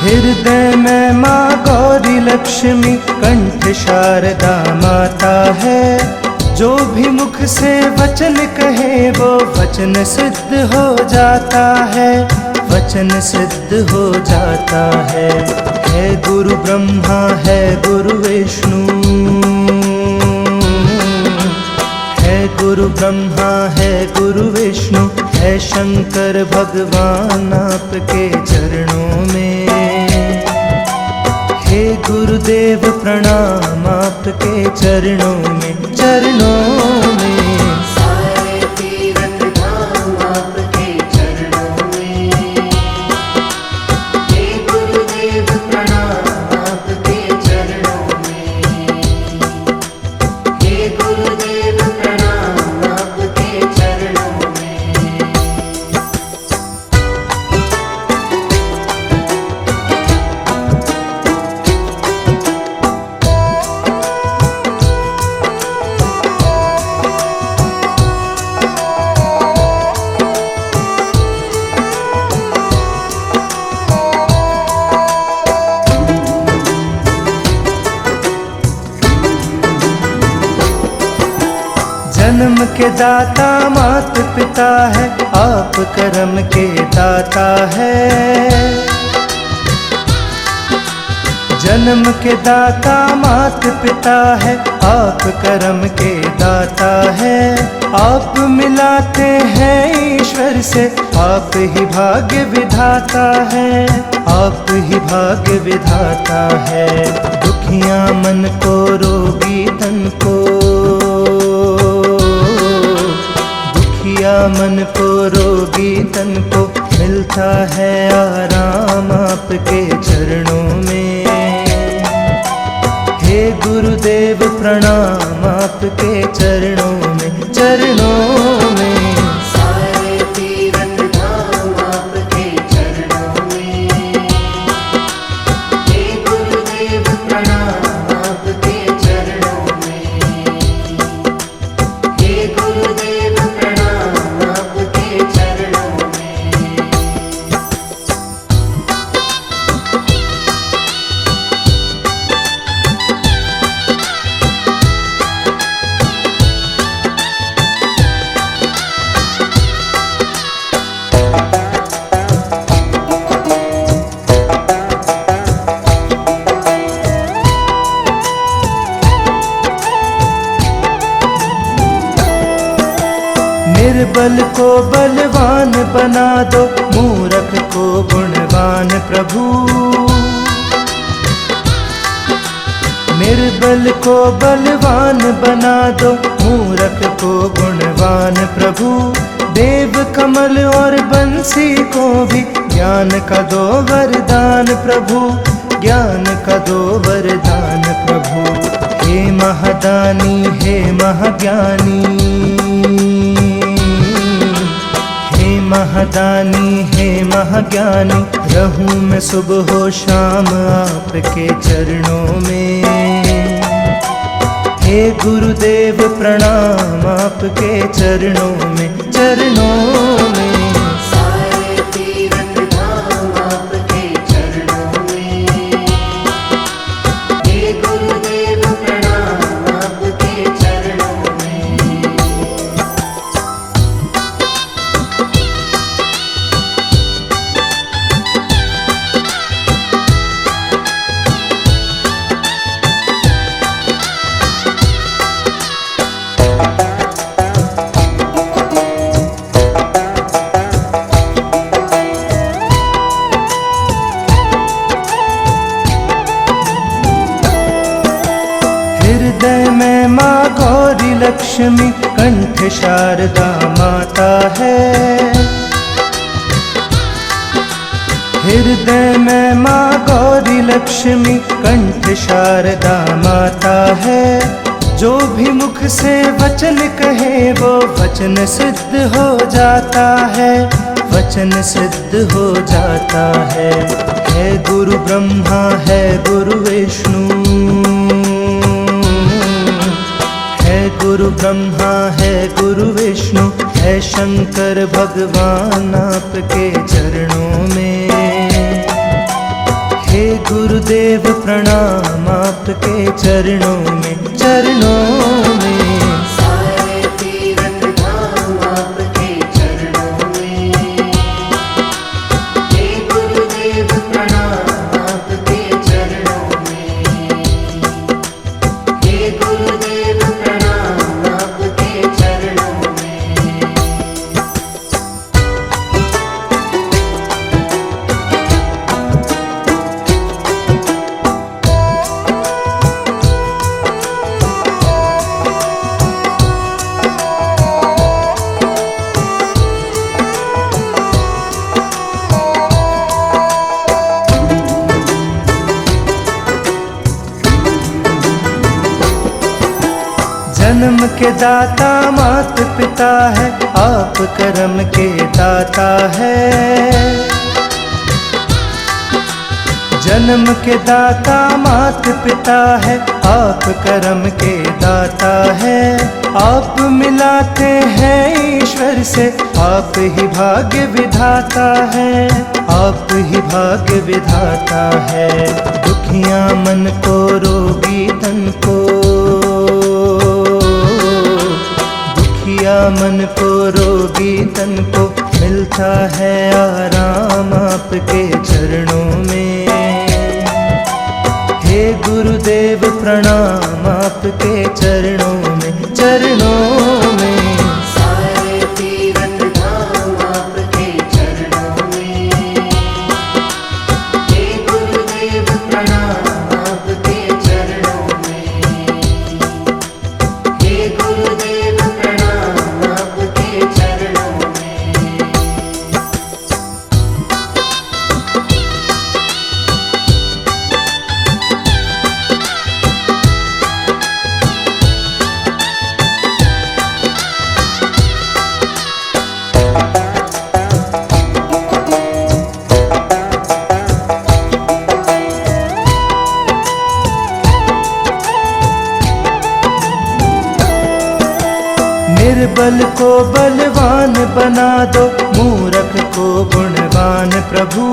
हृदय में माँ गौरी लक्ष्मी, कंठ शारदा माता है। जो भी मुख से वचन कहे वो वचन सिद्ध हो जाता है, वचन सिद्ध हो जाता है। है गुरु ब्रह्मा है गुरु विष्णु, है गुरु ब्रह्मा है गुरु विष्णु, है शंकर भगवान आपके चरणों में। हे गुरुदेव प्रणाम आपके चरणों में, चरणों में। सारे तीरथ धाम आपके चरणों में। हे गुरुदेव प्रणाम आपके चरणों में। हे गुरुदेव प्रणाम आपके चरणों में। जन्म के दाता मात पिता है, आप कर्म के दाता है। जन्म के दाता मात पिता है, आप कर्म के दाता है। आप मिलाते हैं ईश्वर से, आप ही भाग्य विधाता है, आप ही भाग्य विधाता है। दुखिया मन को रोगी तन को, दुखिया मन को रोगी तन को मिलता है आराम आपके चरणों में। हे गुरुदेव प्रणाम आपके चरणों में, चरणों में। सारे तीरथ धाम आपके चरणों में। हे गुरुदेव प्रणाम आपके चरणों में। हे गुरुदेव प्रणाम आपके चरणों निर्बल को बलवान बना दो, मूर्ख को गुणवान प्रभु। निर्बल को बलवान बना दो, मूर्ख को गुणवान प्रभु। देव कमल और बंसी को भी ज्ञान का दो वरदान प्रभु, ज्ञान का दो वरदान प्रभु। हे महादानी हे महाज्ञानी, हे महादानी हे महाज्ञानी, रहूं मैं सुबह हो शाम आपके चरणों में। हे गुरुदेव प्रणाम आपके चरणों में, चरणों में। सारे तीरथ धाम आपके चरणों में। हे गुरुदेव प्रणाम आपके चरणों में। हृदय में माँ गौरी लक्ष्मी, कंठ शारदा माता है। हृदय में माँ गौरी लक्ष्मी, कंठ शारदा माता है। जो भी मुख से वचन कहे वो वचन सिद्ध हो जाता है, वचन सिद्ध हो जाता है। है गुरु ब्रह्मा है गुरु विष्णु, है गुरु ब्रह्मा है गुरु विष्णु, है शंकर भगवान आपके चरणों में। हे गुरुदेव प्रणाम आपके चरणों में, चरणों में। सारे तीरथ धाम आपके चरणों में। हे गुरुदेव प्रणाम आपके चरणों में। हे गुरुदेव प्रणाम आपके चरणों में। जन्म के दाता मात पिता है, आप कर्म के दाता है। जन्म के दाता मात पिता है, आप कर्म के दाता है। आप मिलाते हैं ईश्वर से, आप ही भाग्य विधाता है, आप ही भाग्य विधाता है। दुखियां मन को रोगी तन को, दुखिया मन को रोगी तन को, मिलता है आराम आपके चरणों में। हे गुरुदेव प्रणाम आपके चरणों में, चरणों में। सारे तीरथ धाम आपके चरणों में। हे गुरुदेव प्रणाम आपके चरणों में। हे गुरुदेव प्रणाम आपके चरणों में। निर्बल को बलवान बना दो, मूर्ख को गुणवान प्रभु।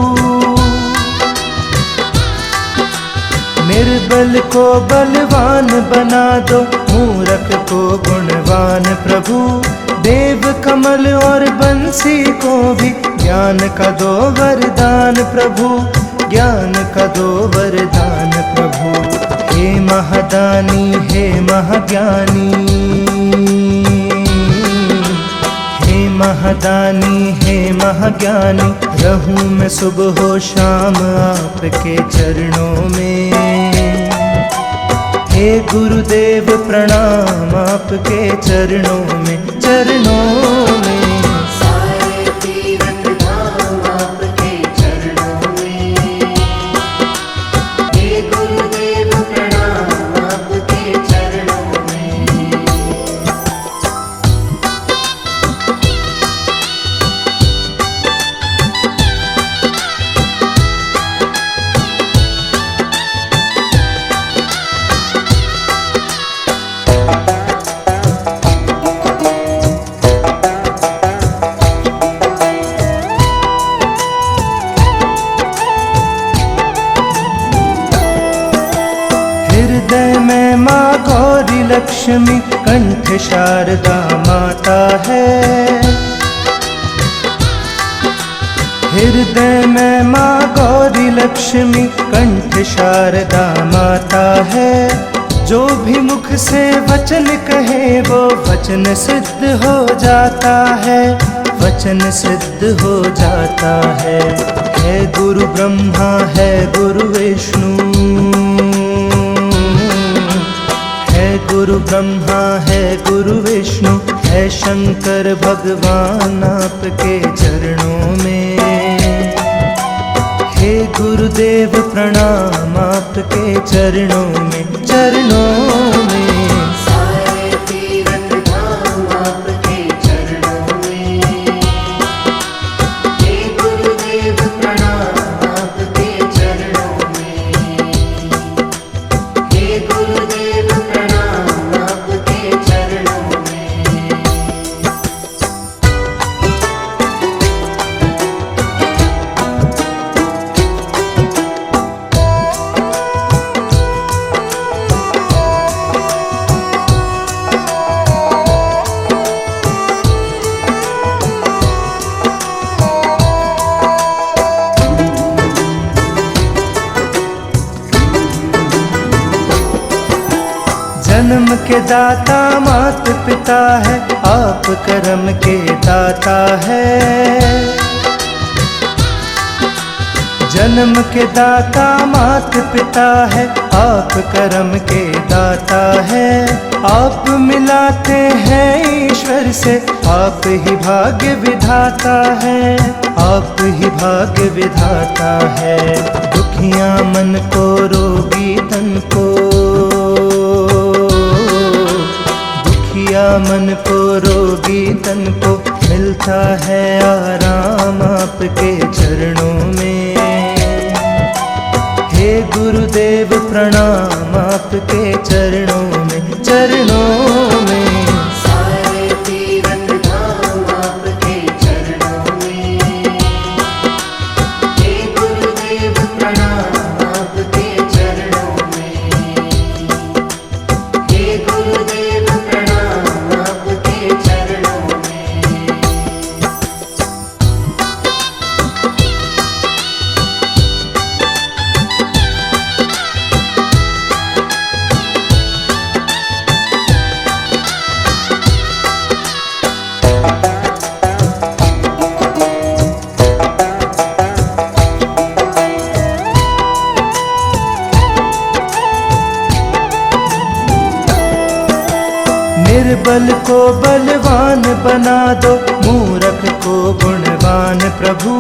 निर्बल को बलवान बना दो, मूर्ख को गुणवान प्रभु। देव कमल और बंसी को भी ज्ञान का दो वरदान प्रभु, ज्ञान का दो वरदान प्रभु। हे महादानी हे महाज्ञानी, हे महादानी हे महाज्ञानी, रहूं मैं सुबह हो शाम आपके चरणों में। हे गुरुदेव प्रणाम आपके चरणों में, चरणों में। सारे तीरथ धाम आपके चरणों में। हे गुरुदेव प्रणाम आपके चरणों में। हृदय में माँ गौरी लक्ष्मी, कंठ शारदा माता है। हृदय में माँ गौरी लक्ष्मी, कंठ शारदा माता है। जो भी मुख से वचन कहे वो वचन सिद्ध हो जाता है, वचन सिद्ध हो जाता है। है गुरु ब्रह्मा है गुरु विष्णु, है गुरु ब्रह्मा है गुरु विष्णु, है शंकर भगवान आपके चरणों में। हे गुरुदेव प्रणाम आपके चरणों में, चरणों में। सारे तीरथ धाम आपके चरणों में। हे गुरुदेव प्रणाम आपके चरणों में। हे गुरुदेव प्रणाम आपके चरणों में। जन्म के दाता मात पिता है, आप कर्म के दाता है। जन्म के दाता मात पिता है, आप कर्म के दाता है। आप मिलाते हैं ईश्वर से, आप ही भाग्य विधाता है, आप ही भाग्य विधाता है। दुखियां मन को रोगी तन को, दुखिया मन को रोगी तन को, मिलता है आराम आपके चरणों में। हे गुरुदेव प्रणाम आपके चरणों में, चरणों में। सारे तीरथ धाम आपके चरणों में। हे गुरुदेव प्रणाम आपके चरणों में। हे गुरुदेव प्रणाम आपके चरणों में। निर्बल को बलवान बना दो, मूर्ख को गुणवान प्रभु।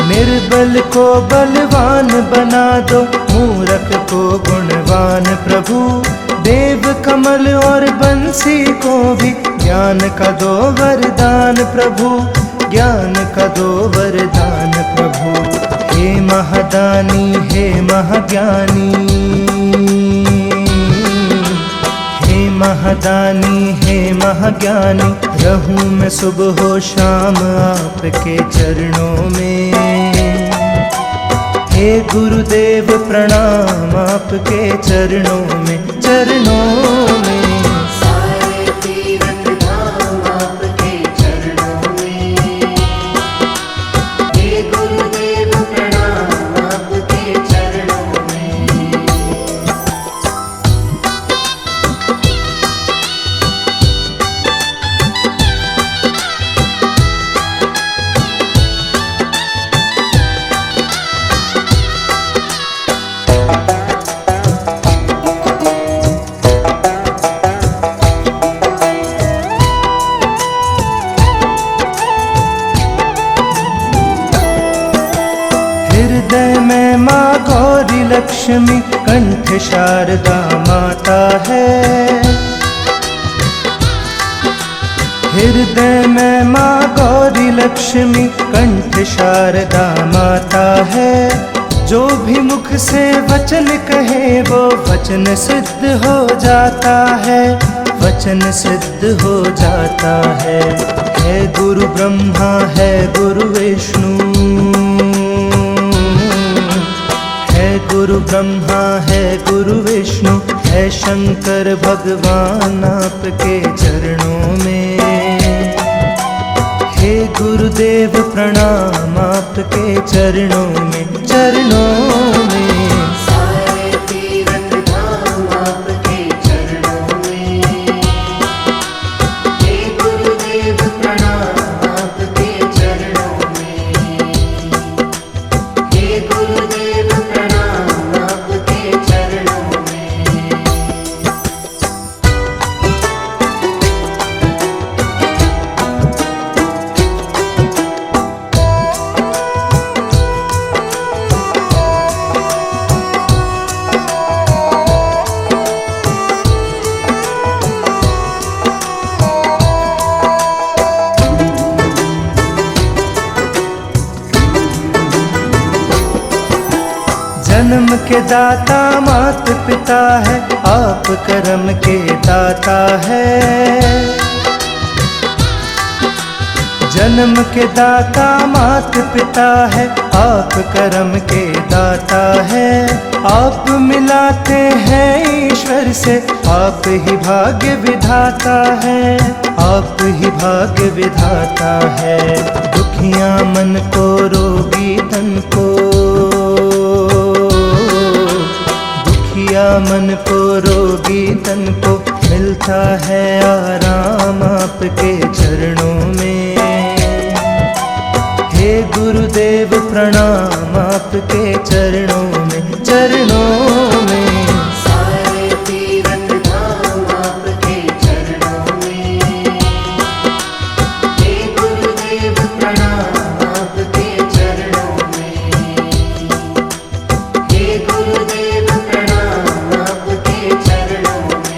निर्बल को बलवान बना दो, मूर्ख को गुणवान प्रभु। देव कमल और बंसी को भी ज्ञान का दो वरदान प्रभु, ज्ञान का दो वरदान प्रभु। हे महादानी हे महाज्ञानी, महादानी हे महाज्ञानी, रहूं मैं सुबह हो शाम आपके चरणों में। हे गुरुदेव प्रणाम आपके चरणों में, चरणों में। सारे तीरथ धाम आपके चरणों में। हे गुरुदेव प्रणाम आपके चरणों में। लक्ष्मी कंठ शारदा माता है। हृदय में माँ गौरी लक्ष्मी कंठ शारदा माता है। जो भी मुख से वचन कहे वो वचन सिद्ध हो जाता है, वचन सिद्ध हो जाता है। गुरु ब्रह्मा है गुरु विष्णु, है गुरु ब्रह्मा है गुरु विष्णु, है शंकर भगवान आपके चरणों में। हे गुरुदेव प्रणाम आपके चरणों में, चरणों में। सारे तीरथ धाम आपके चरणों में। हे गुरुदेव प्रणाम आपके चरणों में। हे गुरुदेव प्रणाम आपके चरणों में। जन्म के दाता मात पिता है, आप कर्म के दाता है। जन्म के दाता मात पिता है, आप कर्म के दाता है। आप मिलाते हैं ईश्वर से, आप ही भाग्य विधाता है, आप ही भाग्य विधाता है। दुखिया मन को रोगी तन को, मन को रोगी तन को मिलता है आराम आपके चरणों में। हे गुरुदेव प्रणाम आपके चरणों में, चरणों में। सारे तीरथ धाम आपके चरणों में। हे गुरुदेव प्रणाम आपके चरणों में। हे गुरुदेव प्रणाम आपके चरणों में।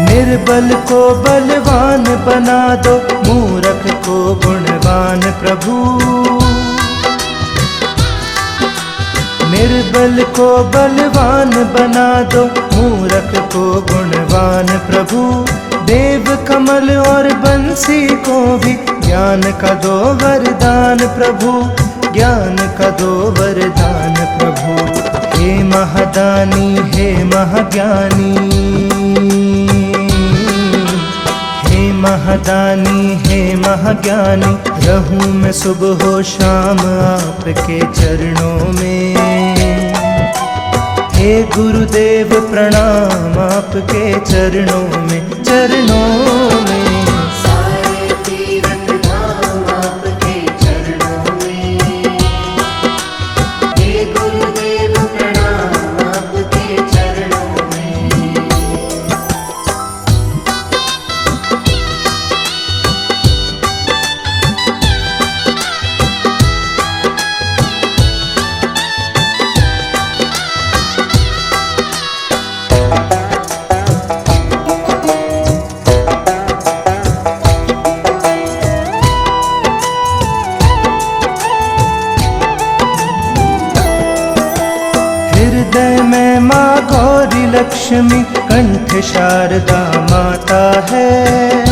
निर्बल को बलवान बना दो, मूर्ख को गुणवान प्रभु। निर्बल को बलवान बना दो, मूर्ख को गुणवान प्रभु। देव कमल और बंसी को भी ज्ञान का दो वरदान प्रभु, ज्ञान का दो वरदान प्रभु। हे महादानी हे महाज्ञानी, महादानी हे महाज्ञानी। रहूं मैं सुबह हो शाम आपके चरणों में। हे गुरुदेव प्रणाम आपके चरणों में, चरणों में। सारे तीरथ धाम आपके चरणों में। हे गुरुदेव प्रणाम आपके चरणों में। हृदय में माँ गौरी लक्ष्मी कंठ शारदा माता है।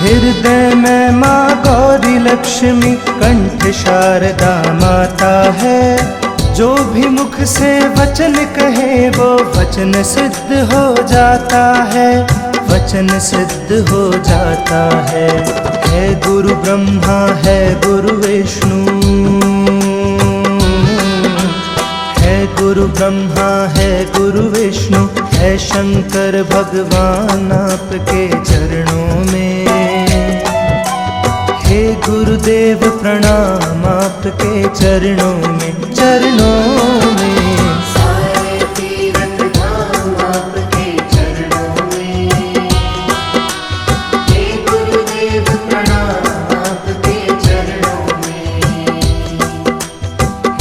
हृदय में माँ गौरी लक्ष्मी कंठ शारदा माता है। जो भी मुख से वचन कहे वो वचन सिद्ध हो जाता है, वचन सिद्ध हो जाता है। गुरु ब्रह्मा है गुरु विष्णु, है गुरु ब्रह्मा है गुरु विष्णु है शंकर भगवान आपके चरणों में। हे गुरुदेव प्रणाम आपके चरणों में, चरणों में। सारे तीरथ धाम आपके चरणों में। हे गुरुदेव प्रणाम आपके चरणों में।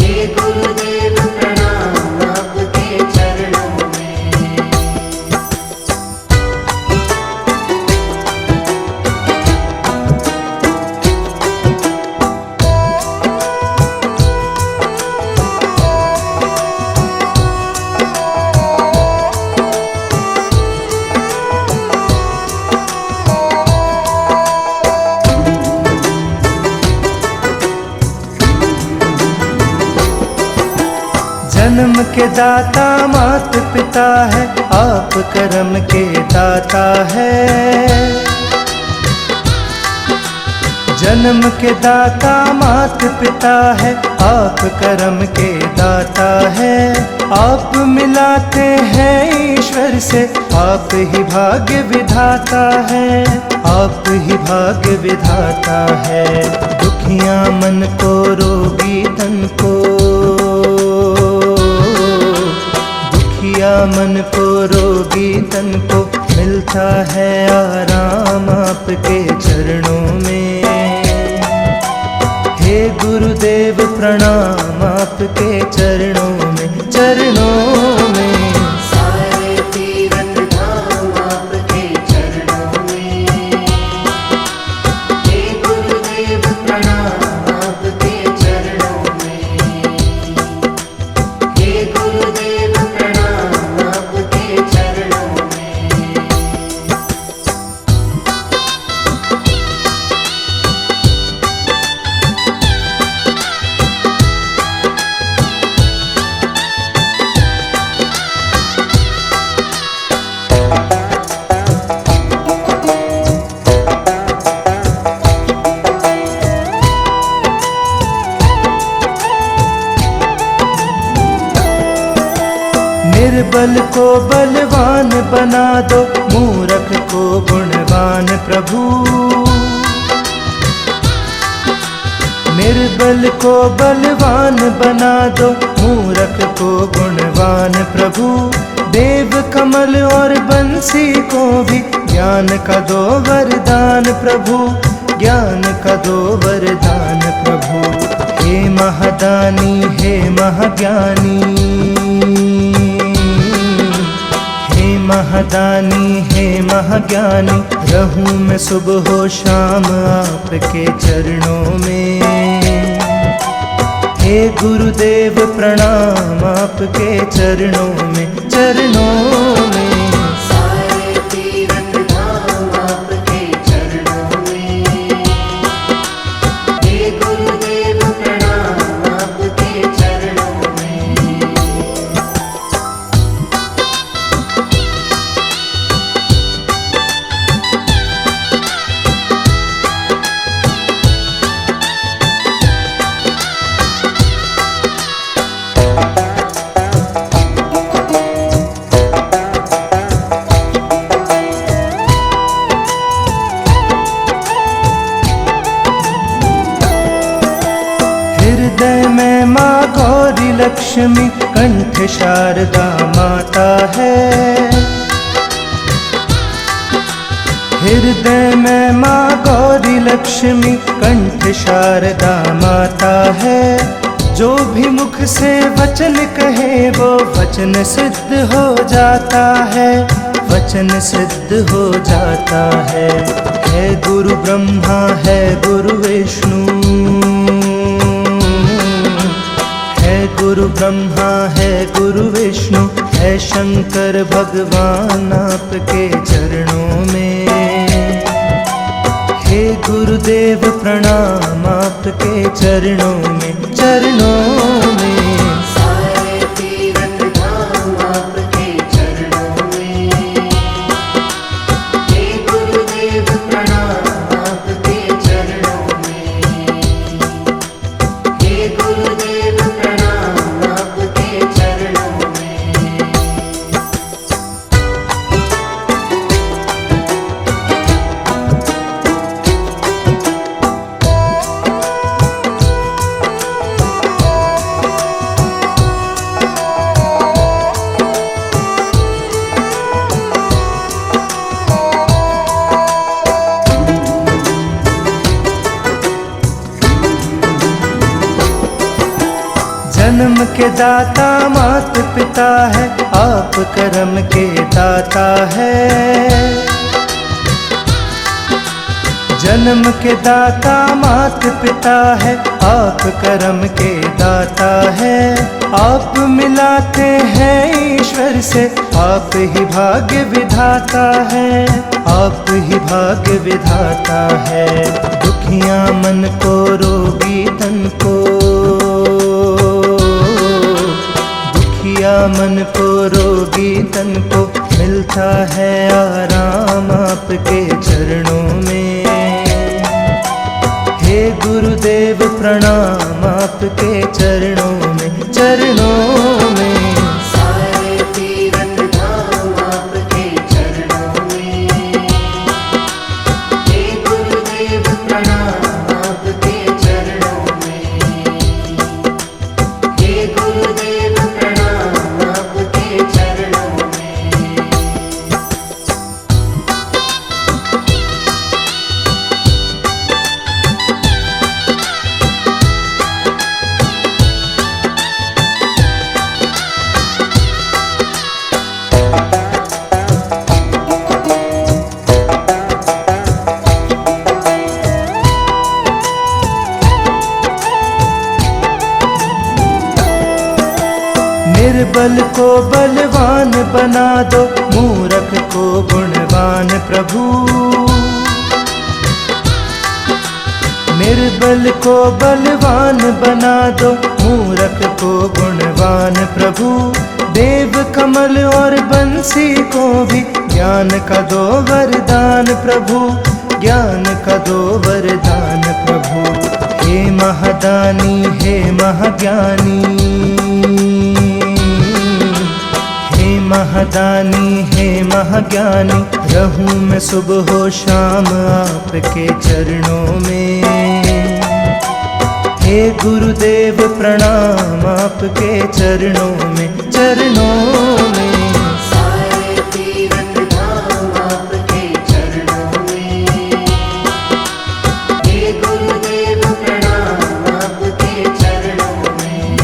हे गुरुदेव प्रणाम आपके चरणों में। जन्म के दाता मात पिता है, आप कर्म के दाता है। जन्म के दाता मात पिता है, आप कर्म के दाता है। आप मिलाते हैं ईश्वर से, आप ही भाग्य विधाता है, आप ही भाग्य विधाता है। दुखिया मन को रोगी तन को, मन को रोगी तन को मिलता है आराम आपके चरणों में। हे गुरुदेव प्रणाम आपके चरणों में, चरणों में। सारे तीरथ धाम आपके चरणों में। हे गुरुदेव प्रणाम आपके चरणों में। हे गुरुदेव प्रणाम आपके चरणों में। निर्बल को बलवान बना दो, मूर्ख को गुणवान प्रभु। निर्बल को बलवान बना दो, मूर्ख को गुणवान प्रभु। देव कमल और बंसी को भी ज्ञान का दो वरदान प्रभु, ज्ञान का दो वरदान प्रभु। हे महादानी हे महाज्ञानी, महादानी हे महाज्ञानी। रहूं मैं सुबह हो शाम आपके चरणों में। हे गुरुदेव प्रणाम आपके चरणों में, चरणों में। सारे तीरथ धाम आपके चरणों में। हे गुरुदेव प्रणाम आपके चरणों में। हृदय में माँ गौरी लक्ष्मी, कंठ शारदा माता है। हृदय में माँ गौरी लक्ष्मी, कंठ शारदा माता है। जो भी मुख से वचन कहे वो वचन सिद्ध हो जाता है, वचन सिद्ध हो जाता है। है गुरु ब्रह्मा है गुरु विष्णु, है गुरु ब्रह्मा है गुरु विष्णु है शंकर भगवान आपके चरणों में। हे गुरुदेव प्रणाम आपके चरणों में, चरणों में। सारे तीरथ धाम आपके चरणों में। हे गुरुदेव प्रणाम आपके चरणों में। हे गुरुदेव प्रणाम आपके चरणों में। के दाता मात पिता है, आप कर्म के दाता है। जन्म के दाता मात पिता है, आप कर्म के दाता है। आप मिलाते हैं ईश्वर से, आप ही भाग्य विधाता है, आप ही भाग्य विधाता है। दुखिया मन को रोगी तन को, दुखिया मन को रोगी तन को मिलता है आराम आपके चरणों में। हे गुरुदेव प्रणाम आपके चरणों में, चरणों में। सारे तीरथ धाम आपके चरणों में। हे गुरुदेव प्रणाम आपके चरणों में। हे गुरुदेव प्रणाम आपके चरणों में। निर्बल को बलवान बना दो, मूर्ख को गुणवान प्रभु। निर्बल को बलवान बना दो, मूर्ख को गुणवान प्रभु। देव कमल और बंसी को भी ज्ञान का दो वरदान प्रभु, ज्ञान का दो वरदान प्रभु। हे महादानी हे महाज्ञानी, हे महादानी हे महाज्ञानी। रहूं मैं सुबह हो शाम आपके चरणों में। हे गुरुदेव प्रणाम आपके चरणों में, चरणों में। सारे तीरथ धाम आपके चरणों में। हे गुरुदेव प्रणाम आपके चरणों में।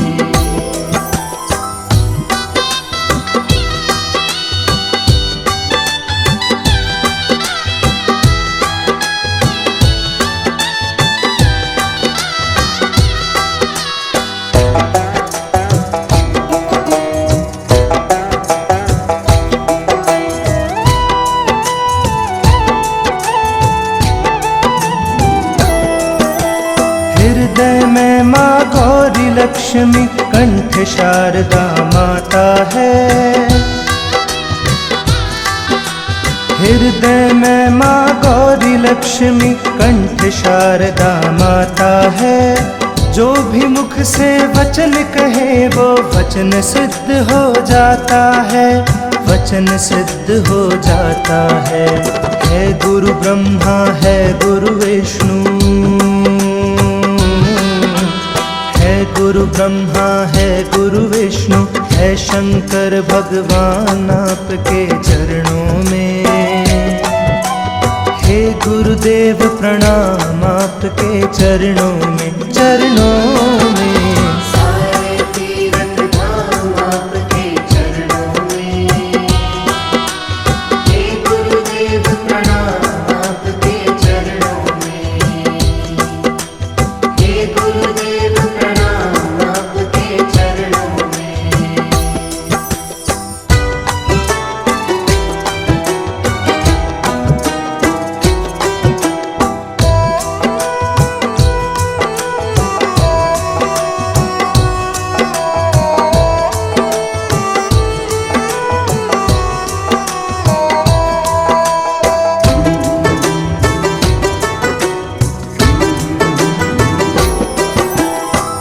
हृदय में माँ गौरी लक्ष्मी, कंठ शारदा माता है। हृदय में माँ गौरी लक्ष्मी, कंठ शारदा माता है। जो भी मुख से वचन कहे वो वचन सिद्ध हो जाता है, वचन सिद्ध हो जाता है। है गुरु ब्रह्मा है गुरु विष्णु, है गुरु ब्रह्मा है गुरु विष्णु। है शंकर भगवान आपके चरणों में। हे गुरुदेव प्रणाम आपके चरणों में, चरणों में। सारे तीरथ धाम आपके चरणों में। हे गुरुदेव प्रणाम आपके चरणों में। हे गुरुदेव प्रणाम आपके चरणों में।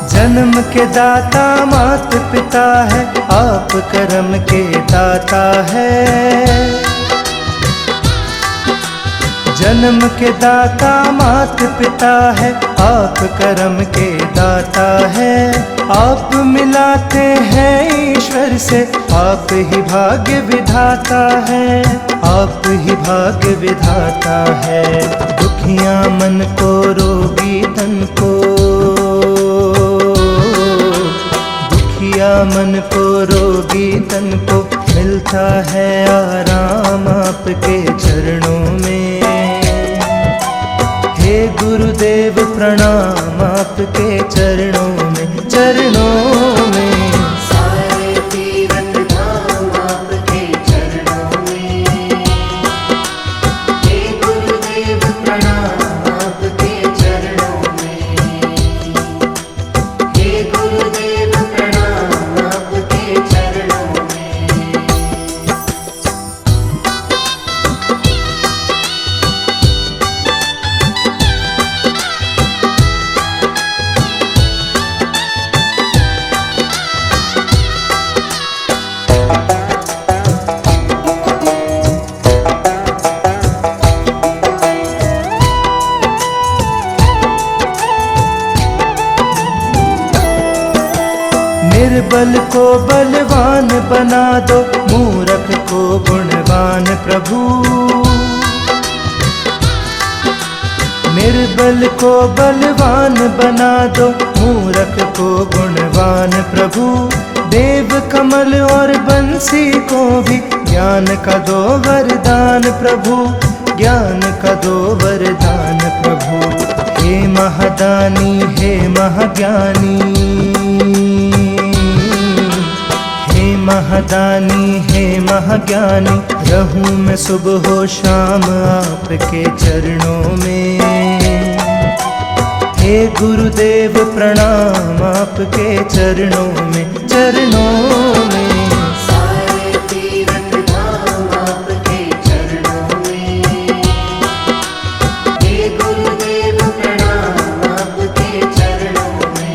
जन्म के दाता मात पिता है, आप कर्म के दाता है। जन्म के दाता मात पिता है, आप कर्म के दाता है। आप मिलाते हैं ईश्वर से, आप ही भाग्य विधाता है, आप ही भाग्य विधाता है। दुखिया मन को रोगी तन को, दुखिया मन को रोगी तन को मिलता है आराम आपके चरणों में। हे गुरुदेव प्रणाम आपके चरणों में, चरणों में। सारे तीरथ धाम आपके चरणों में। हे गुरुदेव प्रणाम आपके चरणों में। हे गुरुदेव प्रणाम आपके चरणों में। निर्बल को बलवान बना दो, मूर्ख को गुणवान प्रभु। निर्बल को बलवान बना दो, मूर्ख को गुणवान प्रभु। देव कमल और बंसी को भी ज्ञान का दो वरदान प्रभु, ज्ञान का दो वरदान प्रभु। हे महादानी हे महाज्ञानी, हे महादानी हे महाज्ञानी, रहूं मैं सुबह हो शाम आपके चरणों में। हे गुरुदेव प्रणाम आपके चरणों में, चरणों में। सारे तीरथ धाम आपके चरणों में। हे गुरुदेव प्रणाम आपके चरणों में।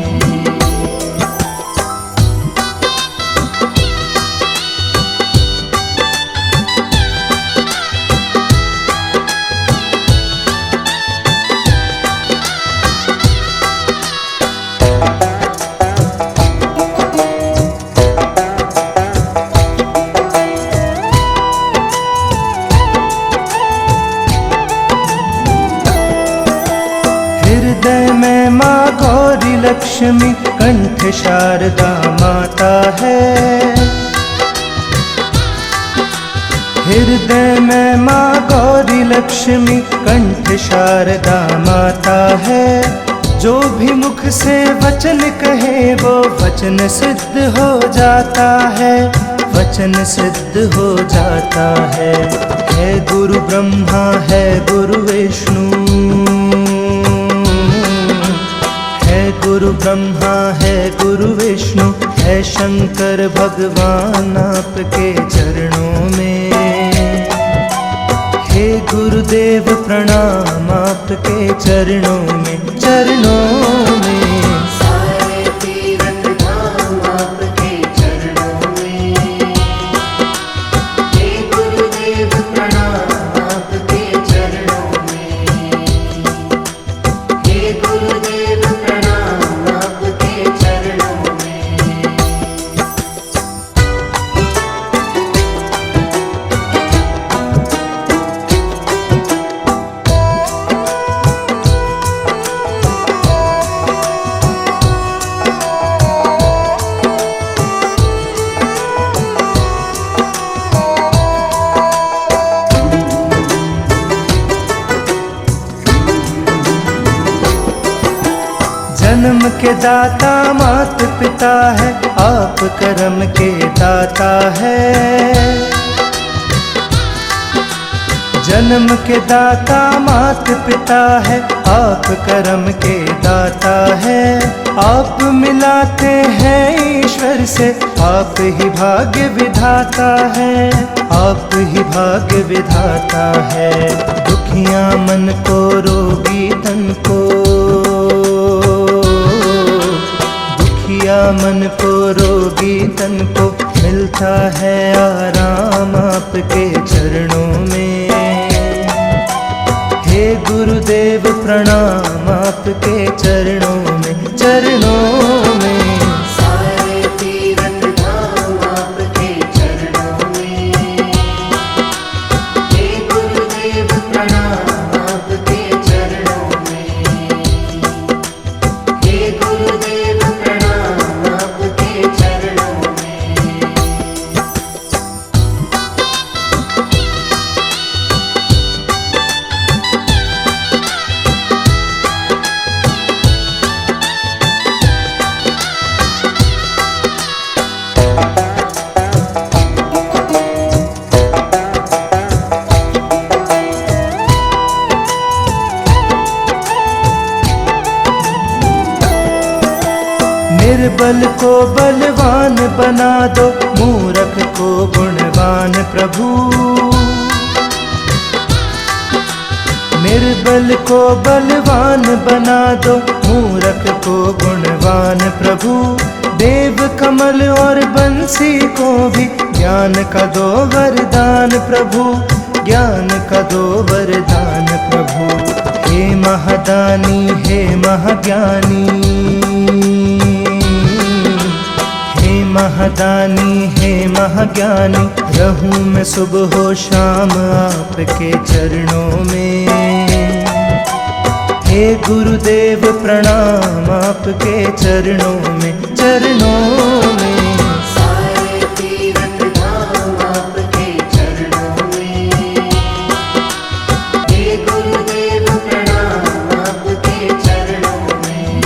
हृदय में माँ गौरी लक्ष्मी, कंठ शारदा माता है। हृदय में माँ गौरी लक्ष्मी, कंठ शारदा माता है। जो भी मुख से वचन कहे वो वचन सिद्ध हो जाता है, वचन सिद्ध हो जाता है। है गुरु ब्रह्मा है गुरु विष्णु, है गुरु ब्रह्मा है गुरु विष्णु, है शंकर भगवान आपके चरणों में। हे गुरुदेव प्रणाम आपके चरणों में, चरणों में। सारे तीरथ धाम आपके चरणों में। हे गुरुदेव प्रणाम आपके चरणों में। हे गुरुदेव प्रणाम आपके चरणों में। जन्म के दाता मात पिता है, आप कर्म के दाता है। जन्म के दाता मात पिता है, आप कर्म के दाता है। आप मिलाते हैं ईश्वर से, आप ही भाग्य विधाता है, आप ही भाग्य विधाता है। दुखिया मन को रोगी तन को, दुखिया मन को रोगी तन को मिलता है आराम आपके चरणों में। हे गुरुदेव प्रणाम आपके चरणों में, चरणों में। सारे तीरथ धाम आपके चरणों में। हे गुरुदेव प्रणाम आपके चरणों में। हे गुरुदेव प्रणाम आपके चरणों निर्बल को बलवान बना दो, मूरख को गुणवान प्रभु। निर्बल को बलवान बना दो, मूरख को गुणवान प्रभु। देव कमल और बंसी को भी ज्ञान का दो वरदान प्रभु, ज्ञान का दो वरदान प्रभु। हे महादानी हे महाज्ञानी, हे महादानी हे महाज्ञानी, रहूं मैं सुबह हो शाम आपके चरणों में। हे गुरुदेव प्रणाम आपके चरणों में, चरणों में। सारे तीरथ धाम आपके चरणों में। हे गुरुदेव प्रणाम आपके चरणों में।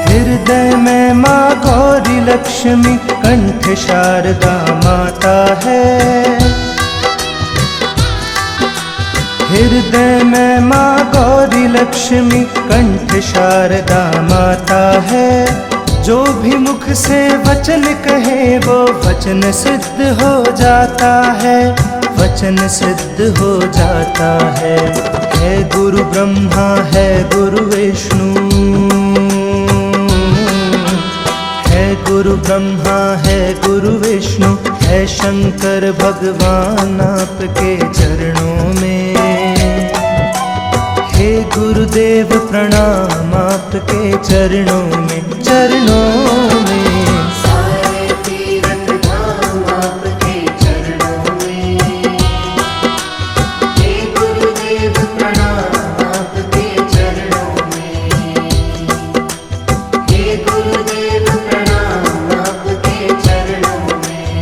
हृदय में माँ गौरी लक्ष्मी, कंठ शारदा माता है। हृदय में माँ गौरी लक्ष्मी, कंठ शारदा माता है। जो भी मुख से वचन कहे वो वचन सिद्ध हो जाता है, वचन सिद्ध हो जाता है। है गुरु ब्रह्मा है गुरु विष्णु, है गुरु ब्रह्मा है गुरु विष्णु, है शंकर भगवान आपके चरणों में। हे गुरुदेव प्रणाम आपके चरणों में, चरणों में। सारे तीरथ धाम आपके चरणों में। हे गुरुदेव प्रणाम आपके चरणों में। हे गुरुदेव प्रणाम आपके चरणों में।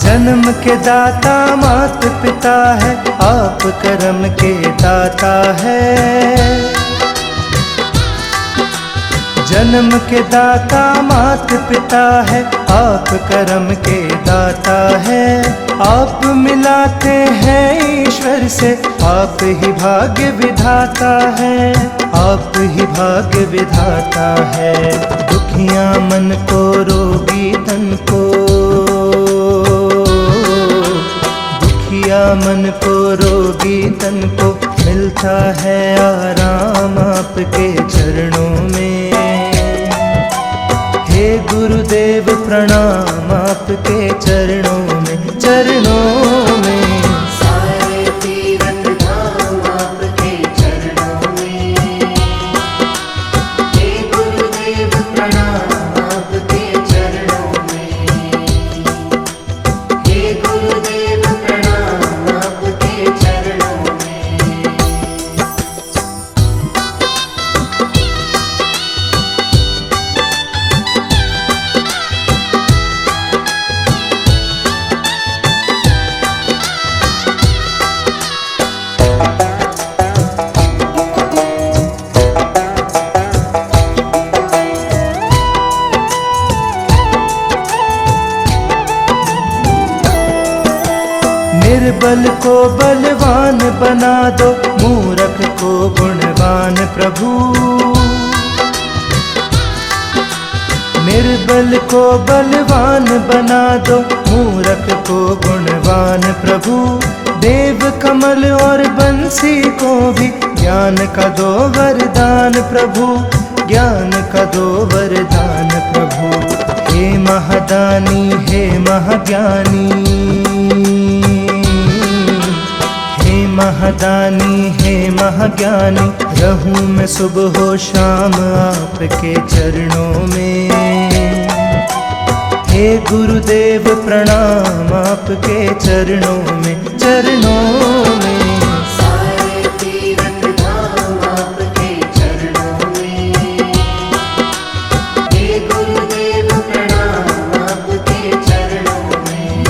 जन्म के दाता मात पिता है, आप कर्म के दाता है। जन्म के दाता मात पिता है, आप कर्म के दाता है। आप मिलाते हैं ईश्वर से, आप ही भाग्य विधाता है, आप ही भाग्य विधाता है। दुखियां मन को रोगी तन को, दुखिया मन को रोगी तन को, मिलता है आराम आपके चरणों में। हे गुरुदेव प्रणाम आपके चरणों में, चरणों में। सारे तीरथ धाम आपके चरणों में। हे गुरुदेव प्रणाम आपके चरणों में। हे गुरुदेव प्रणाम आपके चरणों में। निर्बल को बलवान बना दो, मूरख को गुणवान प्रभु। निर्बल को बलवान बना दो, मूरख को गुणवान प्रभु। देव कमल और बंसी को भी ज्ञान का दो वरदान प्रभु, ज्ञान का दो वरदान प्रभु। हे महादानी हे महाज्ञानी, हे महादानी हे महाज्ञानी, रहूं मैं सुबह हो शाम आपके चरणों में। हे गुरुदेव प्रणाम आपके चरणों में, चरणों में। सारे तीर्थ धाम आपके चरणों में। हे गुरुदेव प्रणाम आपके चरणों में।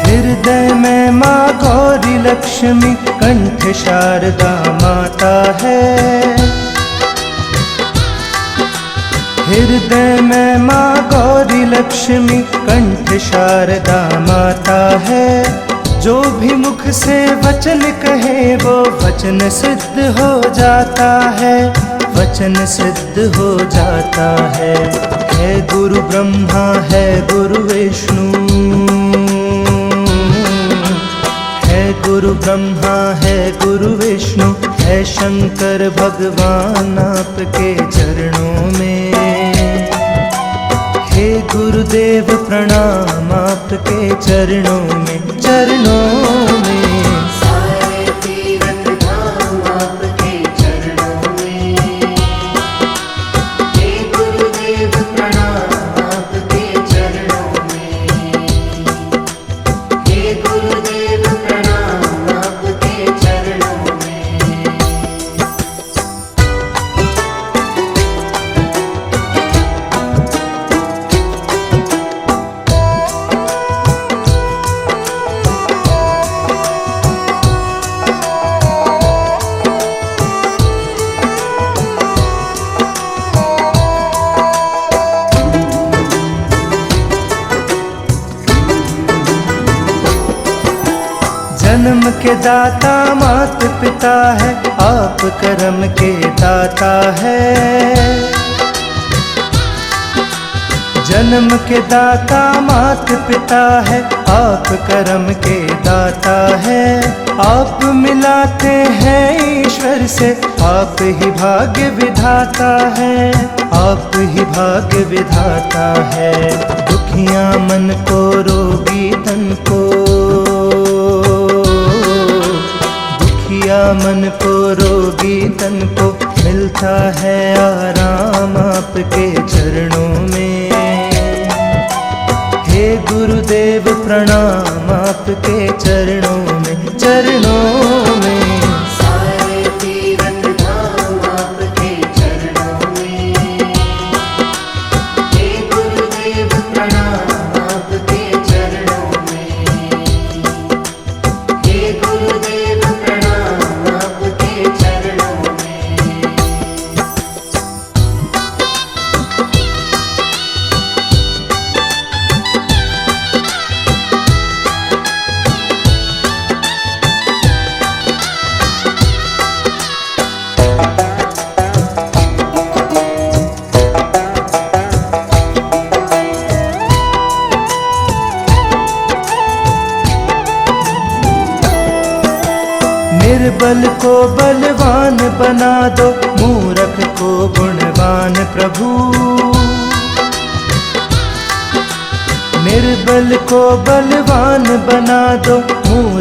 हृदय में माँ गौरी लक्ष्मी, कंठ शारदा माता है। हृदय में माँ गौरी लक्ष्मी, कंठ शारदा माता है। जो भी मुख से वचन कहे वो वचन सिद्ध हो जाता है, वचन सिद्ध हो जाता है। है गुरु ब्रह्मा है गुरु विष्णु, है गुरु ब्रह्मा है गुरु विष्णु, है शंकर भगवान आपके चरणों में। हे गुरुदेव प्रणाम आपके चरणों में, चरणों में। सारे तीर्थ धाम आपके चरणों में। हे गुरुदेव प्रणाम आपके चरणों में। हे गुरुदेव प्रणाम आपके चरणों में। जन्म के दाता मात पिता है, आप कर्म के दाता है। जन्म के दाता मात पिता है, आप कर्म के दाता है। आप मिलाते हैं ईश्वर से, आप ही भाग्य विधाता है, आप ही भाग्य विधाता है। दुखियां मन को रोगी तन को, दुखिया मन को रोगी तन को, मिलता है आराम आपके चरणों में। हे गुरुदेव प्रणाम आपके चरणों में, चरणों में। सारे तीर्थ धाम आपके चरणों में। हे गुरुदेव प्रणाम आपके चरणों में। हे गुरुदेव प्रणाम आपके चरणों में। निर्बल को बलवान बना दो, मूर्ख को गुणवान प्रभु। निर्बल को बलवान बना दो, मूर्ख